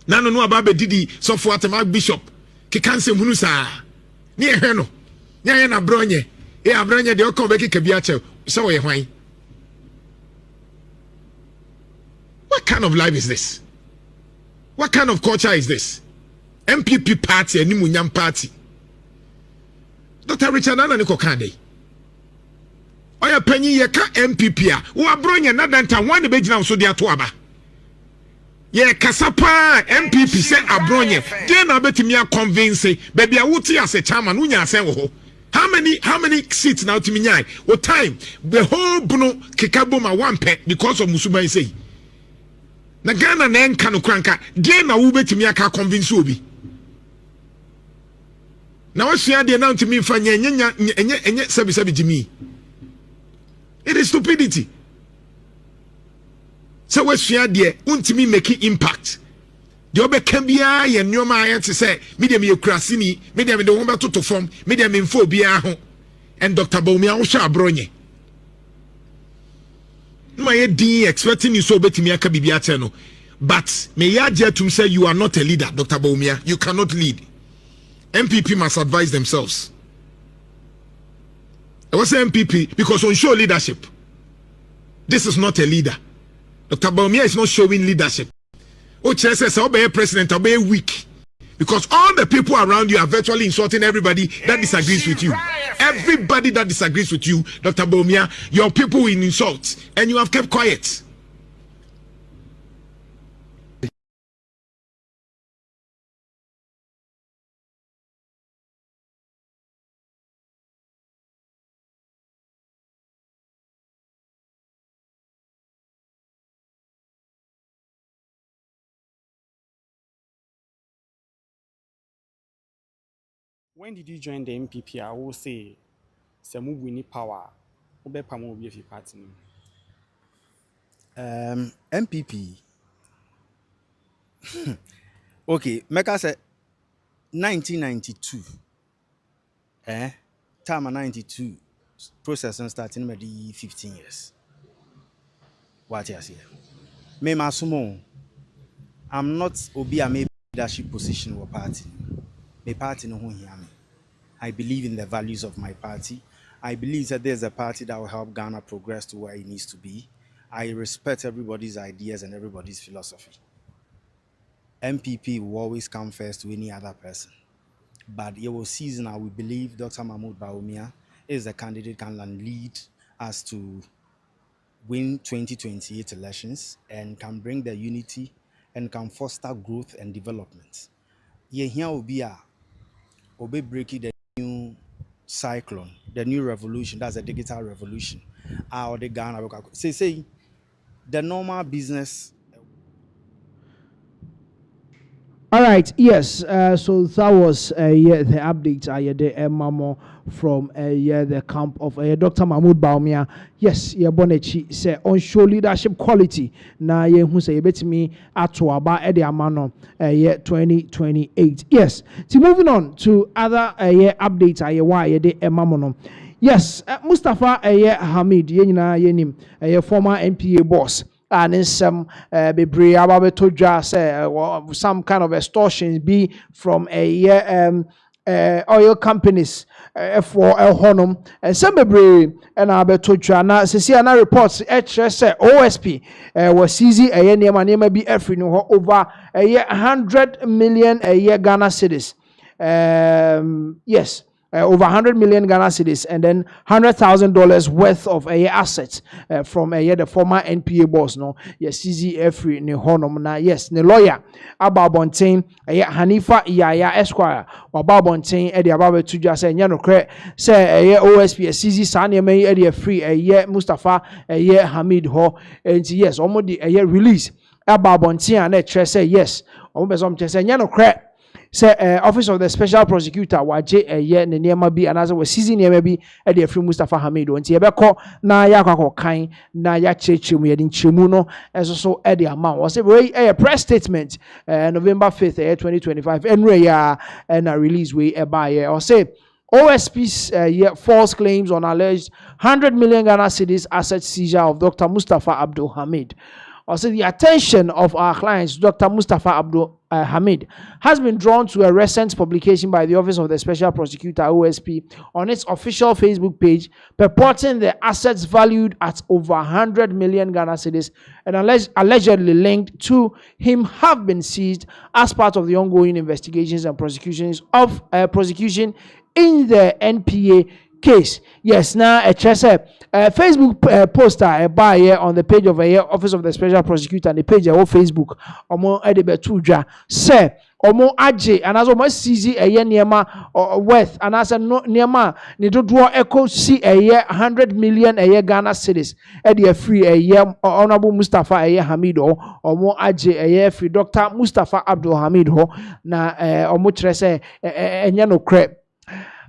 Nano no ababe didi so for atema bishop ke kanse hunu saa ne ehwe no nya na bronye abronye de okon be ke bia che so we hwan. What kind of life is this? What kind of culture is this? MPP party and Nimunyam party. Dr. Richard Nana Niko Kande. Oya penny ye ka MPP a wo abronye na danta wan de begina so de ato aba. Ye kasapa MPP say abronye. Dey na betimi a convince baby a wuti as a chairman unya asen wo ho. How many seats now to me nyai? What time? The whole Bruno Kikaboma one pet because of Musuba say. Na Ghana na enka no kranka dey na wo betimi aka convince obi. Na wo sua dey na ntimi fa enye sabi jimi. It is stupidity. So we sua dey untimi make impact. The obe kambia ye nyoma aye te say medium ye krasini medium de womba toto form medium info bia ho and Dr. Bawumia wo sha abronye. No ye din expecting you so betimi aka bibia te no, but me ya jetum say you are not a leader. Dr. Bawumia, you cannot lead. MPP must advise themselves. I was MPP because on show leadership. This is not a leader. Dr. Bawumia is not showing leadership. Oh, says obey president, obey weak. Because all the people around you are virtually insulting everybody that disagrees with you. Everybody that disagrees with you, Dr. Bawumia, your people will insult, and you have kept quiet. When did you join the MPP? I will say, "Semu wini power." Obe pamo obi efi party. MPP. Okay, Mecca said 1992. Time of 92. Process starting maybe 15 years. What you say? Me masumo. I'm not obi a leadership position or party. My party no who hear me. I believe in the values of my party. I believe that there's a party that will help Ghana progress to where it needs to be. I respect everybody's ideas and everybody's philosophy. MPP will always come first to any other person. But it was seasonal. We believe Dr. Mahmoud Bawumia is a candidate can lead us to win 2028 elections and can bring the unity and can foster growth and development. Here will be breaking the new cyclone, the new revolution. That's a digital revolution. Or the Ghana say the normal business. All right, yes. So that was the update. The memo from the camp of Dr. Mahmoud Bawumia. Yes, Bonechi say on show leadership quality. Na who say bet me atuaba edi amano 2028. Yes. So moving on to other updates. Why the memo. Yes, Mustafa Hamid. Yenim former NPA boss. And in some bebre ababeto dwa say some kind of extortions be from oil companies for honum and some bebre and ababeto dwa na sisi na reports say OSP was seizing nema be every no over 100 million a year Ghana cedis. Yes. Over 100 million Ghana cedis and then $100,000 worth of assets from the former NPA boss. No, yes, CZF ne honum na yes, ne lawyer Ababontain Hanifa Yaya Esquire or Babontain Eddie Ababe to just say no credit say OSP CZ Sani may Eddie free Mustafa Hamid Ho and yes, almost the release Ababontain and it say yes, almost some say no credit. Say Office of the Special Prosecutor waje ne niema bi anaze we season niema bi e de free Mustafa Hamid onti e be ko na ya kwakọ kan na ya chechemu ye din chemu no eso so e de ama wo say we press statement November 5th 2025 enre ya na release we e ba ye o say OSP's false claims on alleged 100 million Ghana cedis asset seizure of Dr. Mustafa Abdul Hamid. Also, the attention of our clients, Dr. Mustafa Abdul Hamid, has been drawn to a recent publication by the Office of the Special Prosecutor, OSP, on its official Facebook page, purporting the assets valued at over 100 million Ghana cedis and allegedly linked to him have been seized as part of the ongoing investigations and prosecution in the NPA case. Yes, now a Facebook poster by here on the page of Office of the Special Prosecutor and the page of Facebook omo edebetuja say omo aje and as omo seize niema worth and as no niema ne dodo echo see 100 million Ghana cedis e dey free honorable Mustafa Hamid omo aje free Dr. Mustafa Abdul Hamid ho na omo kire say enye no crap.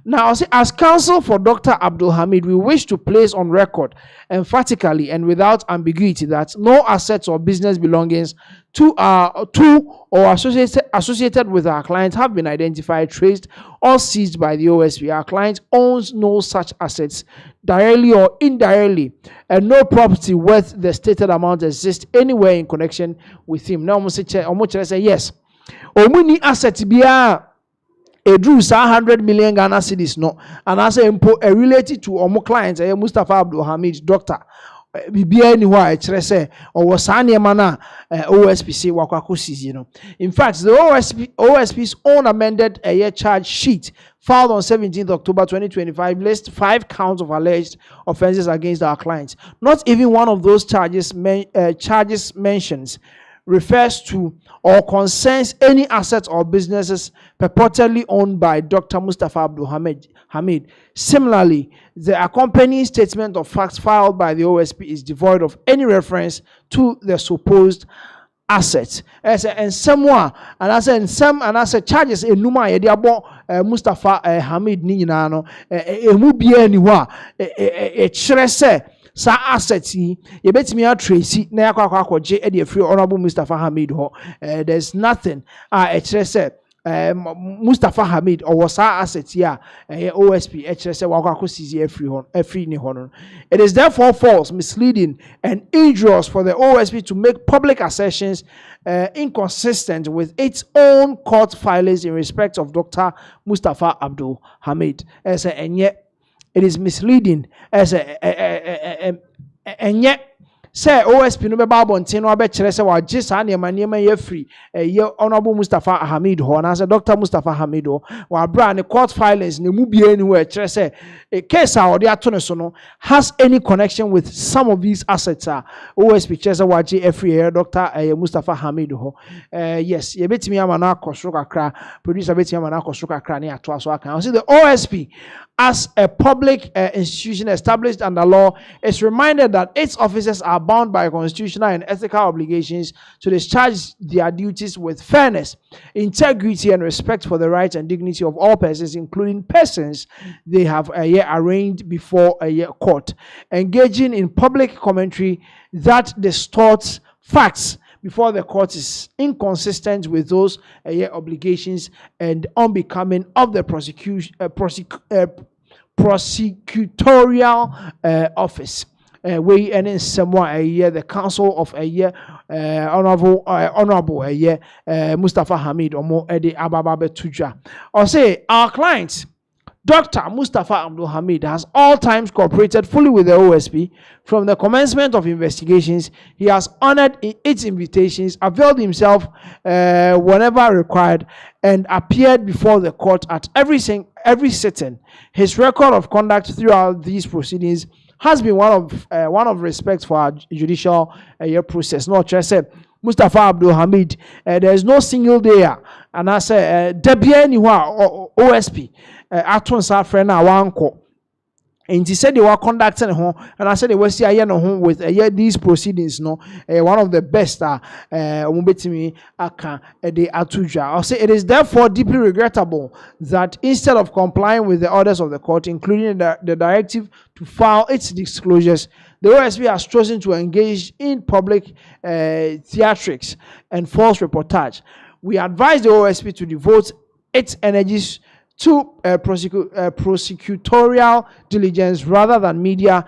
Now, as counsel for Dr. Abdul Hamid, we wish to place on record emphatically and without ambiguity that no assets or business belongings to or associated with our client have been identified, traced, or seized by the OSP. Our client owns no such assets, directly or indirectly, and no property worth the stated amount exists anywhere in connection with him. Now, almost say yes. Omuni assets biya. Drew 100 million Ghana cedis no, and as related to omo clients, Mustafa Abdul Hamid, doctor. Bibia ni wa ekire say owo saa niema na OSP say wakwako seize, you know. In fact, the OSP's own amended charge sheet filed on 17th October 2025 lists 5 counts of alleged offenses against our clients. Not even one of those charges mentions refers to or concerns any assets or businesses purportedly owned by Dr. Mustafa Abdul Hamid. Similarly, the accompanying statement of facts filed by the OSP is devoid of any reference to the supposed assets. And somewhere, and I said charges enuma yediabo Mustafa Hamid ni nyina no emu bia ni ho a kire se sa assets yi yebetimi atrace na yakwa akwaje e dey free honorable Mustafa Hamid ho. There's nothing kire se Mustafa Hamid or was our assets here OSP HSA wakako seize every ni hono. It is therefore false, misleading, and injurious for the OSP to make public assertions inconsistent with its own court filings in respect of Dr. Mustafa Abdul Hamid. And yet it is misleading and yet say OSP no be babontin no abekire say wa gye saa niema ye free honorable Mustafa Hamid ho na say Dr. Mustafa Hamid ho wa bra ne court filings ne mu bia ni ho kire say case a odi ato ne so no has any connection with some of these assets OSP kire say wa gye free Dr. Mustafa Hamid ho. Yes, ye betimi ama na akosoro kakra, producer betimi ama na akosoro kakra ne ato aso aka. See the OSP as a public institution established under law is reminded that its officers are bound by constitutional and ethical obligations to discharge their duties with fairness, integrity, and respect for the rights and dignity of all persons, including persons they have arraigned before a court, engaging in public commentary that distorts facts before the court is inconsistent with those obligations and unbecoming of the prosecutorial office. We and in somewhat a year the council of a year honorable Mustafa Hamid Omo Ede Abababe Tuja. Or say our clients Dr. Mustafa Abdul Hamid has all times cooperated fully with the OSP. From the commencement of investigations, he has honored its invitations, availed himself whenever required, and appeared before the court at every sitting. His record of conduct throughout these proceedings has been one of respect for our judicial process. No, I said Mustafa Abdul Hamid, there is no single day, and I say Debia Niwa OSP. Aton sa friend na wanko and he said they were conducting home, and I said they were see home with these proceedings no one of the best umbetimi aka de atuja. I'll say it is therefore deeply regrettable that instead of complying with the orders of the court, including the directive to file its disclosures, the OSP has chosen to engage in public theatrics and false reportage. We advise the OSP to devote its energies to prosecutorial diligence rather than media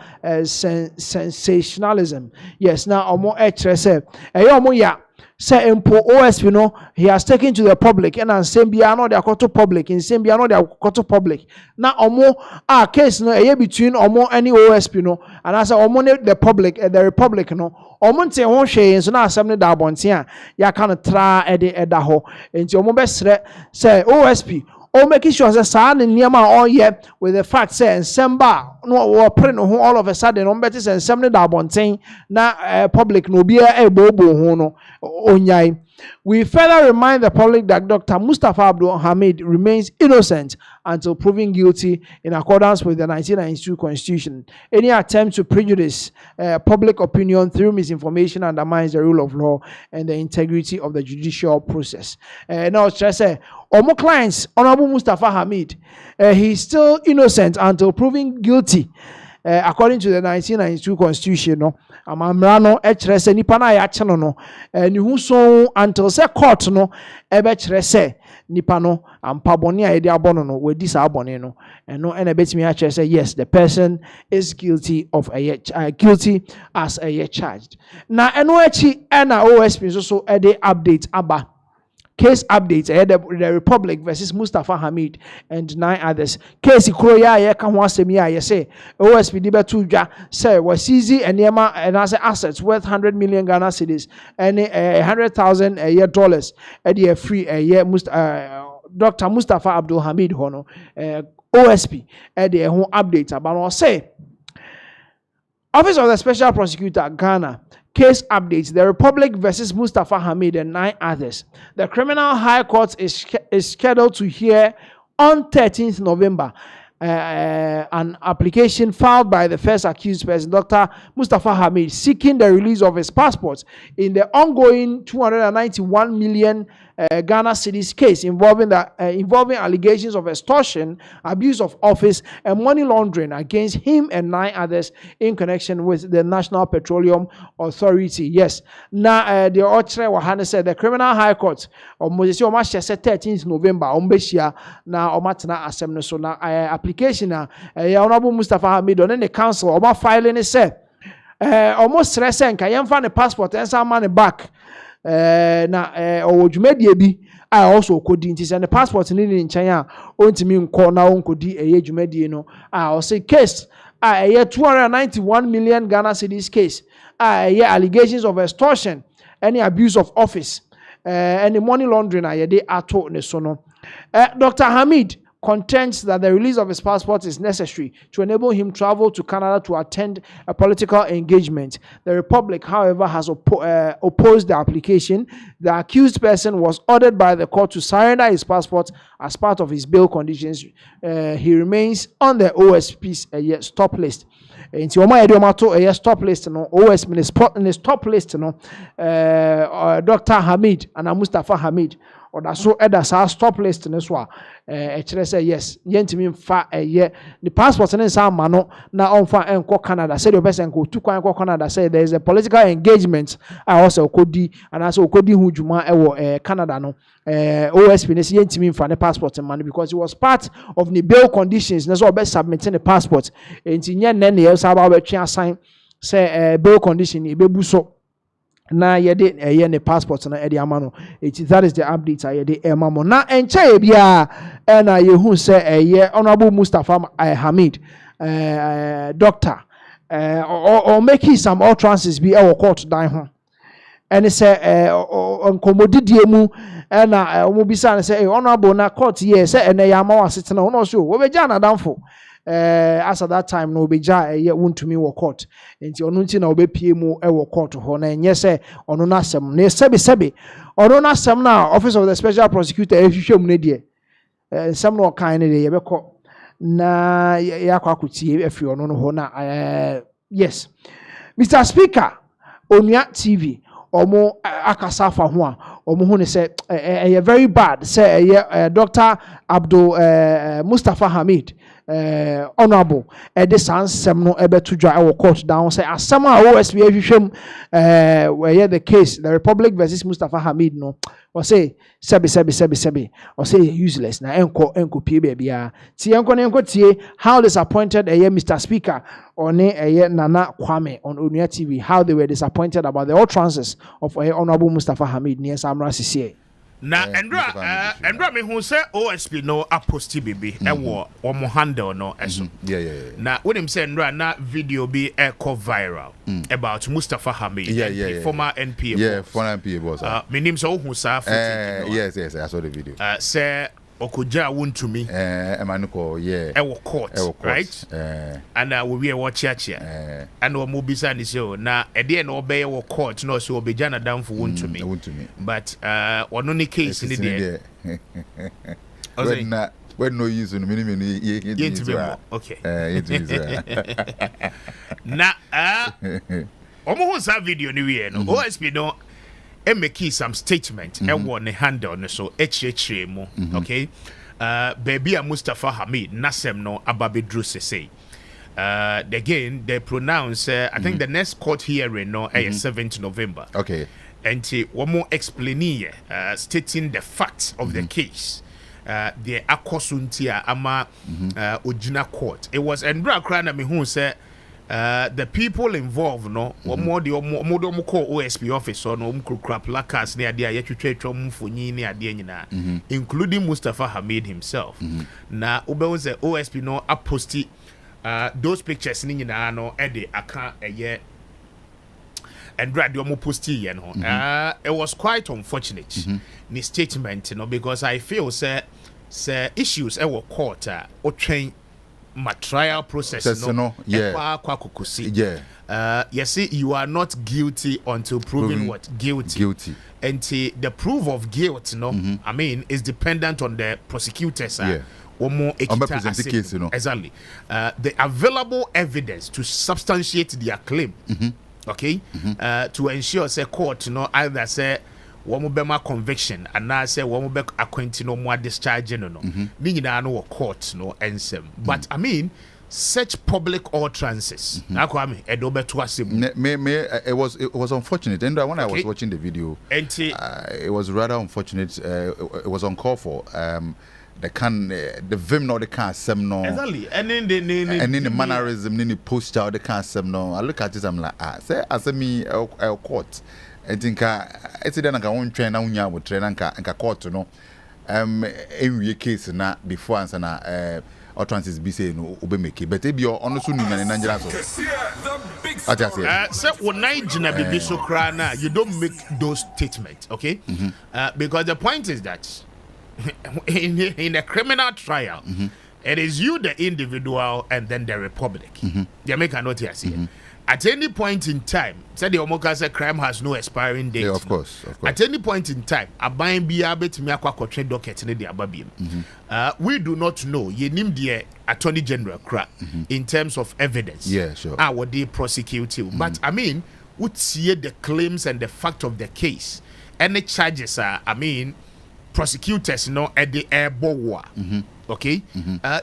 sensationalism. Yes, now omo say omo ya say impo OSP no he has taken to the public and Sembia no they are to public in Sembia no they are to public. Now omo case no between omo any OSP no and I say omo the public the republic no omo nte ho hwe so na asem ne da abonten a ya kan tra eda ho enti omo be sre say OSP or making sure that San and Niama all yet with the fact say and Semba no print who all of a sudden on better and some da bontain na public no be a bobo no onyai. We further remind the public that Dr. Mustafa Abdul Hamid remains innocent until proven guilty in accordance with the 1992 Constitution. Any attempt to prejudice public opinion through misinformation undermines the rule of law and the integrity of the judicial process. Now, stress Omo clients, Honorable Mustafa Hamid, he is still innocent until proven guilty. According to the 1992 Constitution, no, amamrano etrese nipa na ya cheno no, ni hu so until say court no, ebe trese nipa no, ampaboni a edi abono no, we dis abone no, no, ene betimi a say yes, the person is guilty of guilty as a year charged. Na eno echi ena OSP so ede update aba. Case updates the Republic versus Mustafa Hamid and 9 others. Case Kroya ye kan ho asem ya ye say OSP di betu dwa say was easy and yema and as assets worth 100 million Ghana cedis and $100,000 a year dollars at the free a year Dr. Mustafa Abdul Hamid hono OSP at the home update about say Office of the Special Prosecutor Ghana case updates the Republic versus Mustafa Hamid and 9 others. The Criminal High Court is scheduled to hear on 13th November an application filed by the first accused person, Dr. Mustafa Hamid, seeking the release of his passport in the ongoing 291 million Ghana cedis case involving allegations of extortion, abuse of office, and money laundering against him and 9 others in connection with the National Petroleum Authority. Yes. Now, the Ochre Wahane said the Criminal High Court of Moses 13th November, Ombeshia, now Omatana Assembly. So now, application, Honorable Mustafa Hamid, on the council, Oma filing is said, almost recent, I am found a passport and some money back. Dwumadie bi a also kodi nti se ne passport ni ni nkyɛn a ontimi nkɔ na onkodi dwumadie no a say case a 291 million Ghana cedis case a allegations of extortion, any abuse of office, any money laundering a de ato ne so no. Dr. Hamid contends that the release of his passport is necessary to enable him travel to Canada to attend a political engagement. The Republic, however, has opposed the application. The accused person was ordered by the court to surrender his passport as part of his bail conditions. He remains on the OSP's stop list. Nti omo edomato stop list no OSP in the stop list no Dr. Hamid and Mustafa Hamid or that so sa stop list no so say yes yentimi mfa the passport ne sa ma no na onfa enko Canada say the person go to enko Canada say there is a political engagement I also okodi and also okodi hu dwuma ewo Canada no OSP ne say yentimi mfa ne passport man because it was part of the bail conditions na so be submitting the passport enti nye ne ne sa ba be twa sign say bail condition e bebu so na yede ne passport na ede amano that is the update yede emamo na enche bia na yehu say Honorable Mustafa Hamid doctor or making some utterances be our court dan ho and say nkomodidie mu na omo bisa say honorable na court here say na yama wasetena no so we beja na danfo as at that time no beja wontumi wo court enti onu nti na obepie mu wo court ho na enye se onu na asem na sebe onu na asem na Office of the Special Prosecutor ehwehwem ne de nsem na okan ne de yebekọ na yakwakutie afi onu no ho na yes Mr. Speaker Onua TV omo akasafa ho a omo hu ne say very bad say Dr. Abdul Mustafa Hamid honorable this ansem no to dwa our court down say asem a OSP ahwehwem where the case the Republic versus Mustafa Hamid no or say sebi or say useless na enko pie bia ti enko tie how disappointed Mr. Speaker or Nana Kwame on Onua TV, how they were disappointed about the utterances of Honorable Mustafa Hamid near Samra Sisi. Na Endra me who say OSP no aposti bibi ewo omo handle no eso. Yeah. Na when him say Endra na video be echo viral about Mustafa Hamid, former NPA boss. Yeah, former NPA boss. Me name so who sa footage. Yes, I saw the video. Say Okoja won to me. Emanuko, Ewo court, right? And we watch church here. And we move beside this show. Now, at the end, obey our court, no, so be Jana down for won to me. But on only case in the day. When no use in minimum, okay. Now, almost a video new year. No, OSP no. Make some statement and one handle so mo okay baby Mustafa Hamid Nasem no Ababidru say again they pronounce I think the next court hearing no 7th November, okay, and one more explaining stating the facts of the case the akosuntia ama ojina court. It was Endra Krana me who said the people involved no more the call OSP office or no crap placards near the including Mustafa Hamid himself. Na ube was the OSP no aposti those pictures ni no ede aka eye and radio mo posti yen ho. It was quite unfortunate ni statement because I feel say issues were court or train my trial process you see you are not guilty until proven what guilty and the proof of guilt I mean is dependent on the prosecutors or more exactly the available evidence to substantiate their claim okay to ensure say court either say one conviction and now say one acquainting no more discharge no no court no ensem but I mean such public utterances it was unfortunate and when I was watching the video it was rather unfortunate it was uncalled for the vim no the can't sem no exactly and in the mannerism in the posture the can't sem no I look at it I'm like say as me court I think it's then I won't train now nya would train anka court no every case na before answer na utterances be say no obe make but e be on so nu na Nigeria so say when Nigeria be so cry na you don't make those statements okay because the point is that in a criminal trial it is you the individual and then the republic Jamaica not here see at any point in time, said the Omokasa crime has no expiring date. Yeah, of course. At any point in time, a buying be able to make a contract docket in the Ababim. We do not know. You name the Attorney General in terms of evidence. Yeah, sure. What they prosecute you. But I mean, would see the claims and the fact of the case. Any charges are, I mean, prosecutors at the airborne. Okay?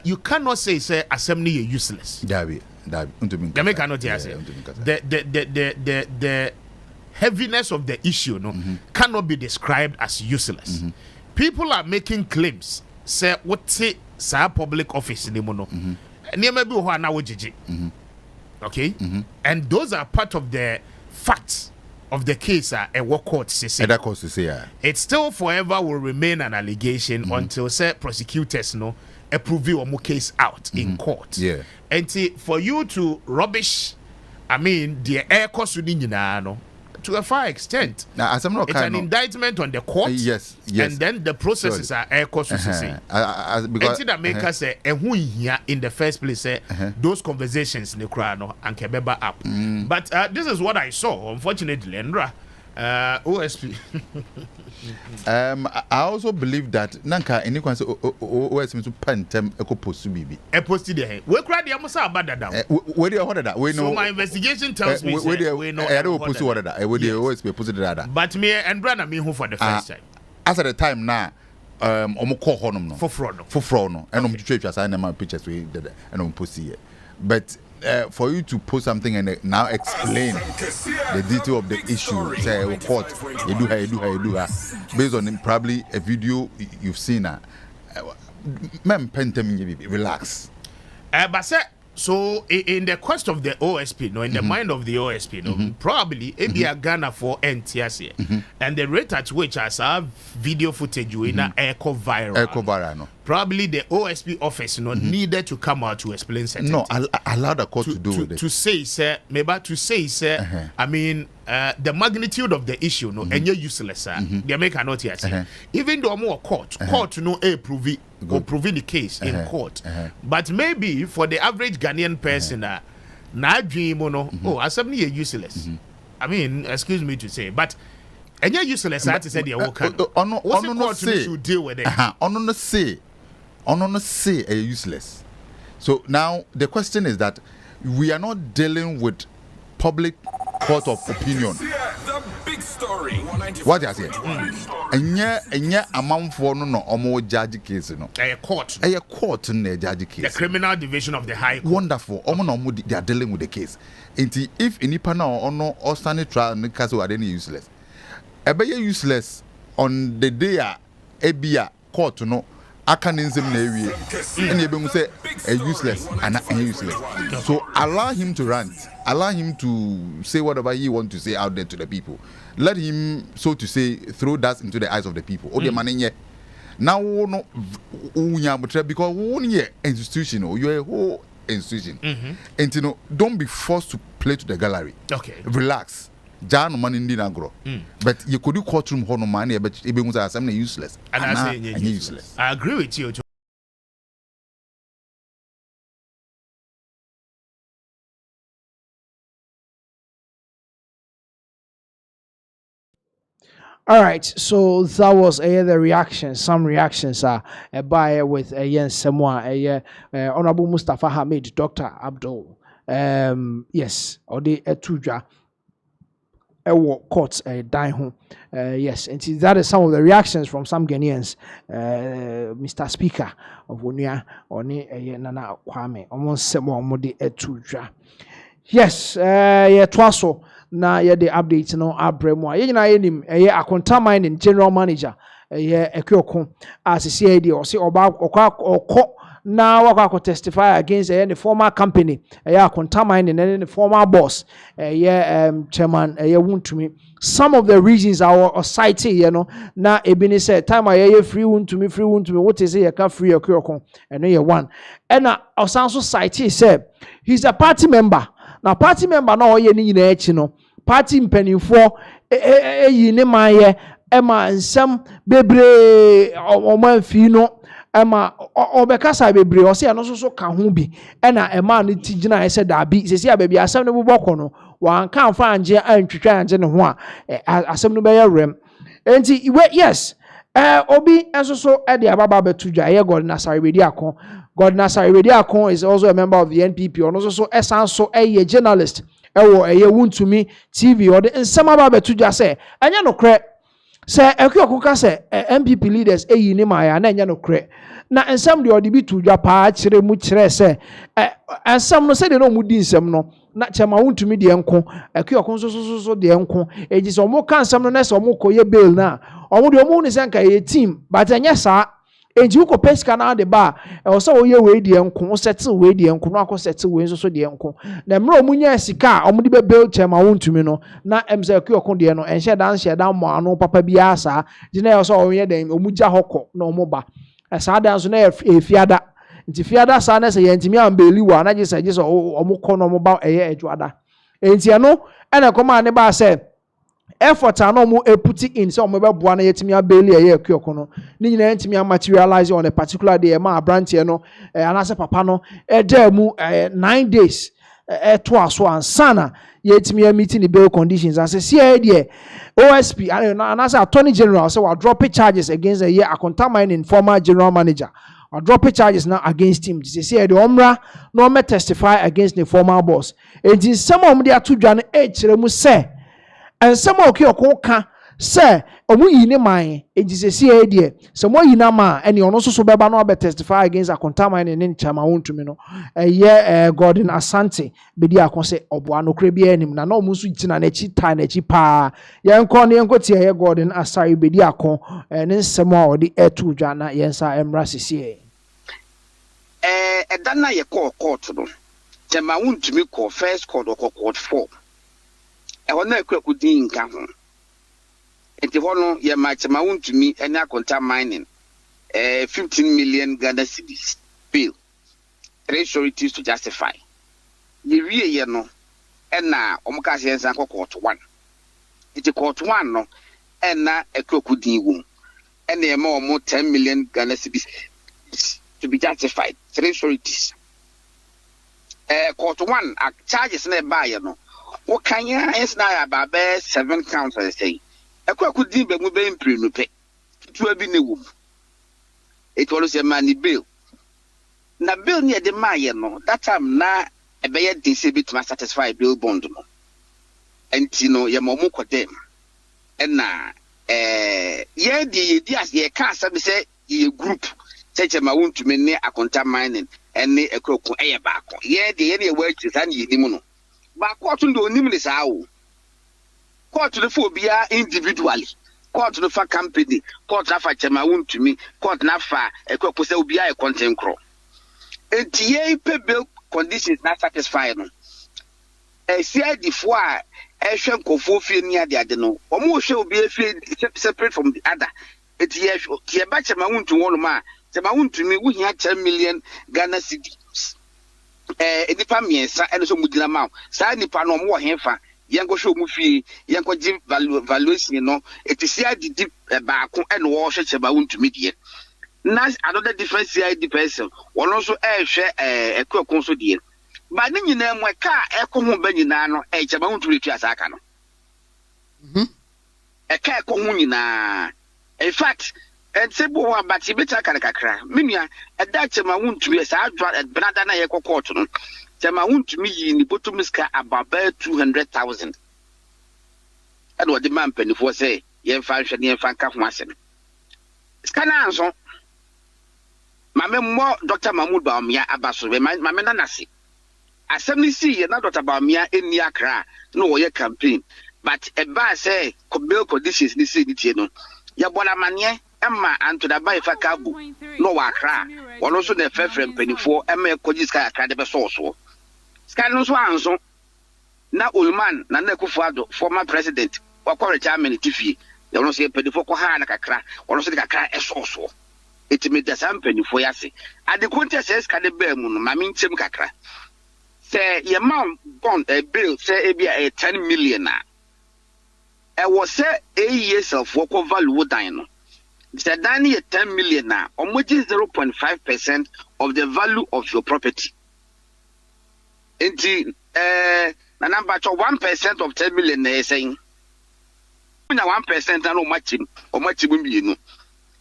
You cannot say assembly is useless. Jamaica not here say the heaviness of the issue cannot be described as useless. People are making claims say what say public office in the mono okay and those are part of the facts of the case a work court say it still forever will remain an allegation until say prosecutors approve your case out in court. Yeah. And for you to rubbish, I mean, the air cost to a far extent. Now, as I'm not it's an indictment on the court. Yes. And then the processes are air cost because that make us say who here in the first place say those conversations in the crowd and kebeba up. But this is what I saw, unfortunately, Lendra. OSP. I also believe that Nanka any kwan OSP to pantem eko post bibi. E post there. We cry the amusa abada down. We dey order that. We know. So my investigation tells me we know. I don't post order that. We dey OSP post that. But me and brother me who for the first time. As at the time now omo call honum no for no and twetwa say na my pictures we did and post here but for you to post something and now explain the detail of the issue, say court, you do her, based on probably a video you've seen. Ma'am, relax. But sir, so in the quest of the OSP, no, in the mind of the OSP, no, probably a Ghana for NTS, and the rate at which I saw video footage in echo viral. No. Probably the OSP office needed to come out to explain something. No, allow the court to do with it. To say, sir, maybe to say, sir, I mean, the magnitude of the issue, no, and you're useless, sir. The American not yet. Even though more court, proving the case in court. But maybe for the average Ghanaian person, na dream, oh, as somebody useless. I mean, excuse me to say, but. And you're useless, I say the work. What's the court should deal with it? On say a useless. So now the question is that we are not dealing with public court of opinion. The big story. What you say? Enya amount for no omo judge case no. A court in the judge case. The criminal division of the high court. Wonderful. They are dealing with the case. If any panel or no or standing trial in the case are any useless. Ebe useless on the day ebia court no akaninzim na ewie and ebe say a useless and a useless. So allow him to rant, allow him to say whatever he want to say out there to the people. Let him, so to say, throw that into the eyes of the people. Now no because one institution or you're a whole institution. And you know, don't be forced to play to the gallery. Okay. Relax. Jan man in Dinagro. But you could do courtroom honor money, but it was something useless. And I say useless. I agree with you. All right, so that was the reaction. Some reactions are by with someone, Honorable Mustafa Hamid, Dr. Abdul. Yes, or the Etuja. Courts dying home. Yes, and that is some of the reactions from some Ghanaians. Mr. Speaker of Wunia Oni Nana Kwame almost more modi etuja. Yes, twaso na the updates no abremo. Na yenim akonta mining general manager Ekyoko as CID or say oba okwa now I could testify against the former company, contaminating and the former boss, chairman, wound to me. Some of the reasons are cited, now Ebini said, time I free wound to me, what is it? I can't free a curriculum, and then one. And now also cited said, he's a party member. Now, party member, no, party penny for a Emma and some baby or man fino. Emma obekasa bebre o se no so ka ho bi na Emma ne tigina ese da bi se se baby asem ne boboko no wan kan fa anje antwetwa anje ne ho a asem no be rem enti yes obi enso so e de ababa betudwa ye God Nasari wedi akon is also a member of the NPP or also so esanso a journalist wo Wuntumi TV or the nsem ababa betudwa se anya no kre say Ekyoko ka say MPP leaders eyi ne maya na nya no kre na ensam de odi bi to dwa pa kire mu kire say ensam no say de no mu di nsam no na chema Wuntumi de enko Ekyoko so de enko eji so mo kan nsam no na so mo koye bail na omo de omo ne senka ye team but anya sa eji uko pesca na de ba o so oye we de enko o settle we de enko no akọ we so de enko na mra omu nya sika omo de be bail chema Wuntumi no na emse Ekyoko de no enhye dan mo ano papa bi asa di na so oye den omu gya hokọ na omo ba esa dan so na efiada nti fiada sa na se yentimi ambeli wa na gese omo kọ no omo ba eye edwada enti no ena koma ne ba se effort and no put in so omo be boa na yetimi abeli eye Ekyoko no ni nyina yentimi materialize on a particular day ma branch no anase papa no da mu 9 days to aso ansana yetimi meeting the bail conditions and say here OSP and as Attorney General say we drop charges against the contaminating former general manager or drop charges now against him. They say the Omra no me testify against the former boss. And in some of the atudwan age remu say and some Ekyoko ka say omu yi ne man ejisesi e de se mo yi na ma ene ono so beba no be testify against akontaman ne nchama wontumi no Gordon Asante bedi akose oboa no kre bia anim na no mu so gina na chi ta na chi pa yenko ne yenko tie ye Gordon Asare bedi akon ne nsem a odi etu dwa na yensa emra sisi edana ye court no chama wontumi call first court or court 4 na ekrakudin nka ho enti hono ye ma chama wontumi ene akonta mining 15 million Ghana cedis bill 3 sureties to justify ye wie ye no ena omuka sensa court 1 enti court 1 no ena ekrakudin wum ena ye ma omo 10 million Ghana cedis to be justified 3 sureties court 1 charges na ba ye no wo kanya is na about 7 counts I say ekrakudin be mu be imprenu pe tutu abi ne wum it was a money bill na bill near the maye no that time na ebeye DCB to satisfy bill bond no enti no ye momu kodem na ye di as ye ka sabi say ye group cheche ma wontumi ne akonta mining ene ekroku eye baako ye de ye ne wa chisa ne yinim no ba court ndo onim ne saa o court no for bia individually court no fa company court na fa chema wontumi court na fa ekroku say obi a content kro enti ye pay bill conditions na satisfy no CID fo a ehwe nkofo fie ni ade no omo hwe obi afie separate from the other enti ye ba chema wontumi wono ma chema wontumi wo hia 10 million Ghana cedis nipa miensa ene so mudina ma saa nipa no mo henfa yenko hwe mu fie yenko gi valuation no etisi adidi baako ene wo hwe cheba wontumi die na another different CID person wono so ehwe ekrakon so die ba ne nyina mu ka eko ho ba nyina no cheba wontumi tu asaka no eka eko ho nyina in fact and say bo about beta kakra minua eda chema wontumi sa adwa benada na ye court no chema wontumi yi ni botomiska about 200,000 and what the man penny for say ye fa hwe ne fa nka ho asem skana anso mame mo Dr. Mahmoud Bawumia abaso be mame na nase asem ni si ye na Dr. Bawumia eni akra no wo ye campaign but e ba say bill conditions ni si ni tie no ya bola mane Emma and to the buy for Kabu, no wakra, one also the Fefrem penny for Emma Kojis Academy source. Scanons one now Ulman, Nanekufado, former president, or correct Germany Tiffy, they don't say penny for Kohana Kakra, or also the Kakra as also. It made the same penny for Yassi. And the contest says Kadabemun, Mamin Tim Kakra. Say, your mom bond a bill, say, a 10 million. I was say 8 years of work value dino. The Dani 10 million now, on which is 0.5% of the value of your property. The number 1% of 10 million they saying 1% no matching or matching you know.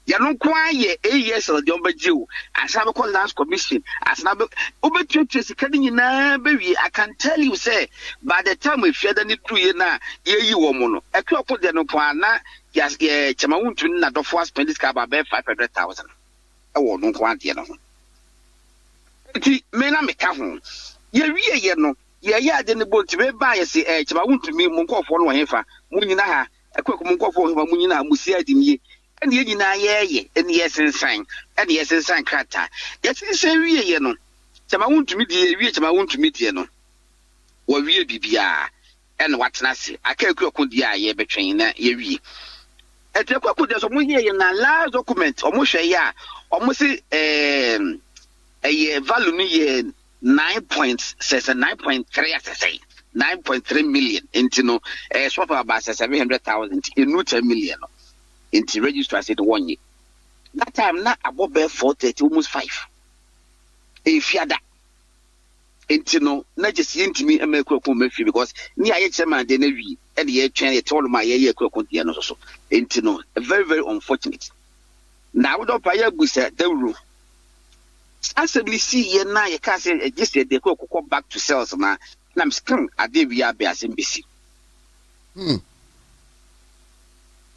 You don't quite 8 years of the Obajo as I call Lands Commission as now baby. I can tell you, say, by the time we fear the need to you now, you woman, a clock put the no pana. Yes, chama wontumi na dofo spend this car about 500,000. I won't know what you know. Mena meka ho. Ye wie ye no, ye ya de ne boat be ba ye se chama wontumi mo nkofo no hefa. Munyina ha, ekwaku mo nkofo hefa munyina musi adimye. Ene ye nyina ye ene ye sensan krata. Ye se wie ye no. Chama wontumi de wie chama wontumi de no. Wo wie bibia ene watena se. Akaku di a ye betwen na ye wie. Etekwaku de so munye ye na last document omo hwe ya omo se value ni ye 9.3 say 9.3 million into no swap about 700,000 in 10 million into register as it 1 year. That time na above 430 almost 5 fiada into no na just into me and make mefi because ni aye chairman de na wi and ye twen ye told my ye kwekon dia no so into no very very unfortunate. Now we don't pay busa dewru assembly see ye na ye can say just they go back to sales na I'm screen ade wi abe asembisi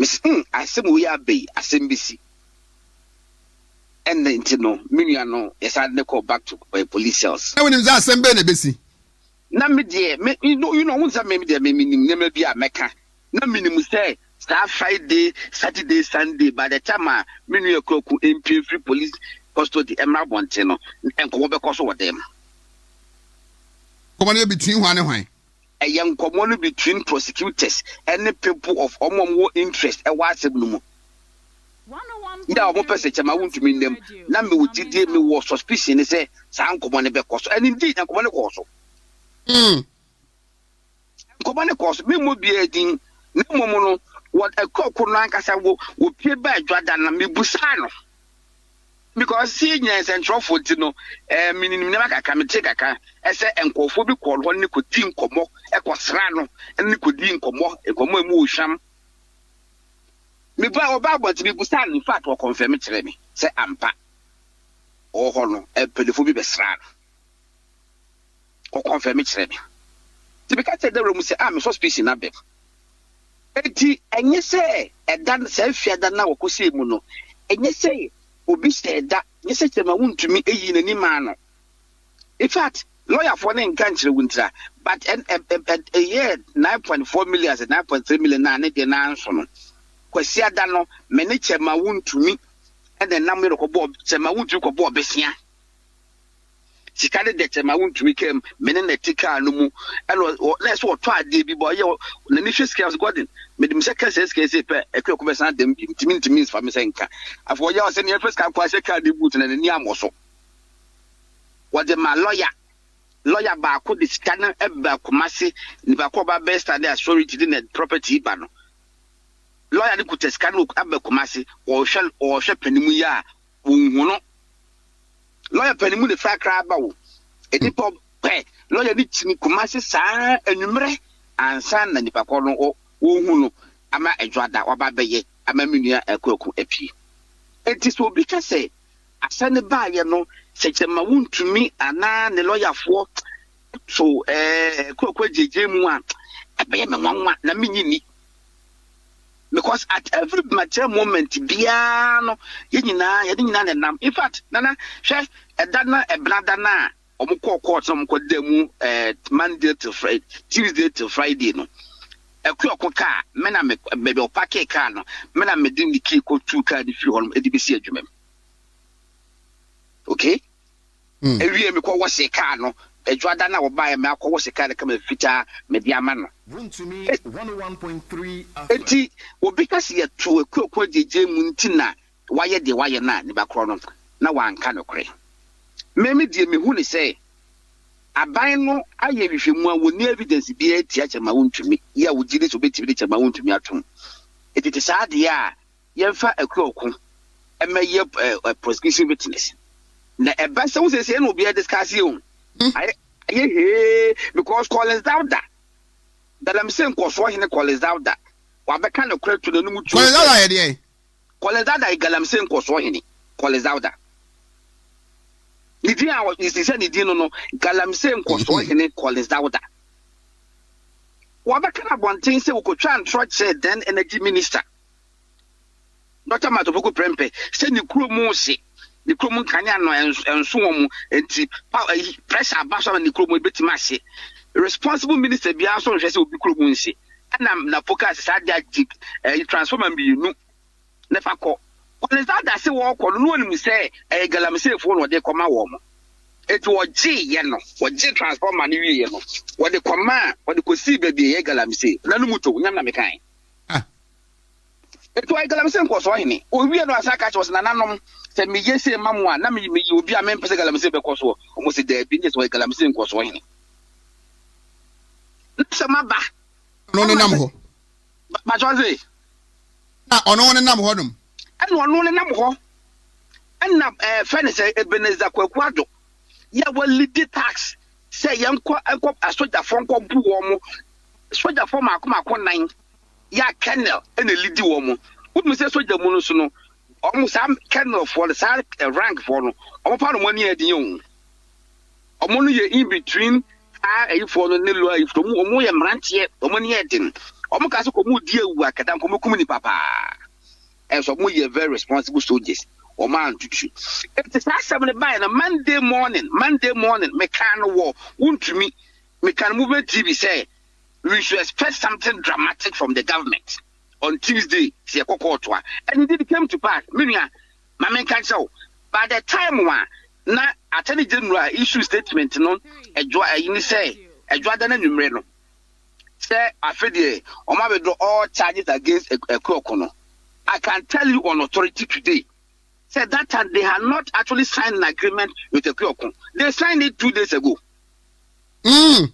Miss asem we abe asem bisi. And then no no yes I call back to police cells. Na when is asem be na besi? Na me de me you know what's that me de me never be a meka. Na minimum say start Friday, Saturday, Sunday by the time me kroku MP free police custody emra bonte no enko be koso with them. Come on between one and one. A young common between prosecutors and the people of more interest a what's no. Yeah, one person I want to mean them. Number would me was suspicion is a sound common be cost and indeed a common cost. Common cost me would be a thing no mono what a coconan will pay by Jordan and me busano. Because seniors and trophy, you know, meaning never can take a car, as a encophobic call when you could think como, a quasrano, and you could think como, a como sham. Me buy about to be bustan, in fact, or confirm it to me, say ampa or honor, a pedophobic besran or confirm it to me. To be cut the room, say, I'm so speaking of them. And you say, and done self, you don't know, Cosimuno, and you say, Obi said that you said to me in any manner. In fact, lawyer for an country winter, but a year 9.4 million and 9.3 million and answer. Quesia dano, manager my wound to me, and the number of Bob, Semawood took a Bob Bessia. She carried that Semawood to become Menetica no more, and let's what try the boy, your Nanish's chaos garden. Made him second says, a quick person, them to means for Missenka. After your senior first car, quite a car debut and a Niamoso. What the my lawyer Baku, the scanner, Ebba Kumasi, Nibakoba best and their story to the property ban. Lawyer could scan look Abba Kumasi or shall Penimuya, Lawyer Penimu the fat crab bow. A dip of pay, lawyer Nichini Kumasi, San and Numre, and San and Nipacono. Ama ejwada wababeye ama minia ekoku epi enti so bi ka say asane ba ye no sechema wuntumi ana ne lawyer fo so kokwa jeje mu a ebeye me nwanwa na minyini because at every mature moment bia no ye nyina ne nam in fact nana hwe edana eblada na omukọ court no mukọ demu Monday to Friday Tuesday to Friday no ekwo car mena me bebe opake car no mena me din the key ko two car the free home edibesi adwumam okay ewie me ko wose car no edwada na wo bae me akọ wose car ka me fita me di ama no to me 101.3 enti obi ka se yeto ekwo jeje mu ntina waye de waye na ne bakro no na wanka no kore me die me hu ne say aban no aye hwehwemu a woni evidence bi atia chama wontumi ya wogire so betibire chama wontumi atom etete saade a yemfa akroku emeye prosecution witness na eba se wo se no bi discuss you aye because Collins Dauda that I'm saying koso hene Collins Dauda wa beka no kra to no mu tu Collins Dauda ye de Collins Dauda igalam saying koso hene Collins Dauda Nidi a is say nidi no galamse nkoso hene Collins Dauda. Wa beka na bonten se wo kotwa antro then energy minister. Dr. Matoboko Prempe say ni kromu se ni kromu kanya no enso wo mu enti pressure abaso ni kromu betima se. Responsible minister bia so hwe se obi kromu nse. Ana na focus sa dia transformer bi nu na fa ko Collins Dauda say wo ko no ni say galamse fo no de koma wo mo it was G ye no what G transformer ni wie ye no what the koma what the kosi baby ye galamse na no muto nyam na mekan it was galamse nko so hene o wie no asaka was na nanom se me ye se mamu a na me obi a me pese galamse be koso o mo se de bi yes was galamse nko so hene se maba no ne nam ho ba joze na ono ne nam ho dum no ne nam ho na fene se Ebeneza Kwakwado ya walidi tax say yanko soja fonko bu wo mo soja fo makoma nan ya kennel ene lidi wo mo wonu se soja mu no so no omo sam kennel for the side rank for no omo pa no mani adin o omo no ye in between a for no ne lo if to omo ye mrantie omo ne adin Omuka so komu die wu akada komu kumuni papa. And so we are very responsible soldiers. Or man to it is last 7 by a Monday morning, me can war, won't to me can move TV say we should expect something dramatic from the government on Tuesday, and it came to pass. Minia, my man can't show. By the time one, na Attorney General issue statement, no, a joy, say, a Jordan and Numero. Say, I feel or my withdraw all charges against a Kokono. I can tell you on authority today. Said that time they had not actually signed an agreement with the Kyokon. They signed it 2 days ago. I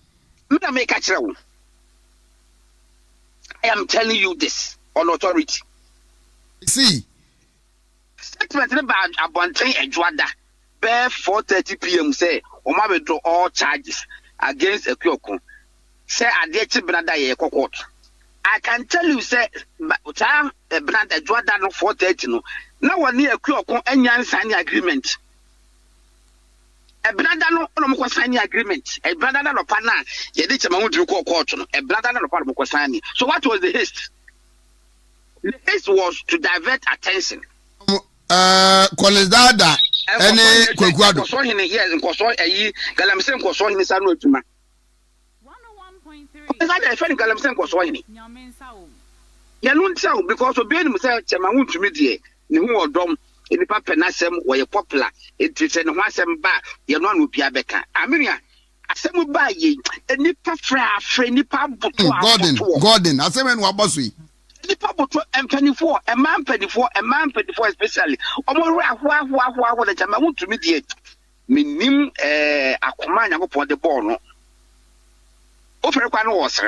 am telling you this on authority. See. Statement about Abontain Edwada. Bare 4:30 p.m. say, Oma withdraw all charges against a Kyokon. Say, I did brother ye court. I can tell you, say, brother Edwada no 4:30 no. Now one near Kyokon and sign agreement. A brother no signing agreement. A brother no partner. You did a mount to court. A brother no partner was signing. So what was the haste? The haste was to divert attention. Kolizada. Any Kwakwado. Yes, and Kosoy a Galamsen Kosoy in the San Rotuma. 101.3. Is that a friend Galamsen Kosoy? Yanun because of being Mr. Chamaun to media. Who dom in the Papanasem were popular. It is an wasem bar, your non will be a becker. Amelia, I said, we buy ye, and Nipa Fra, Nipa Gordon, I said, when Wabosui. Nipa and penny 4, a man penny 4, especially. What the time I want to mediate. Minim a command upon the ball. Over a was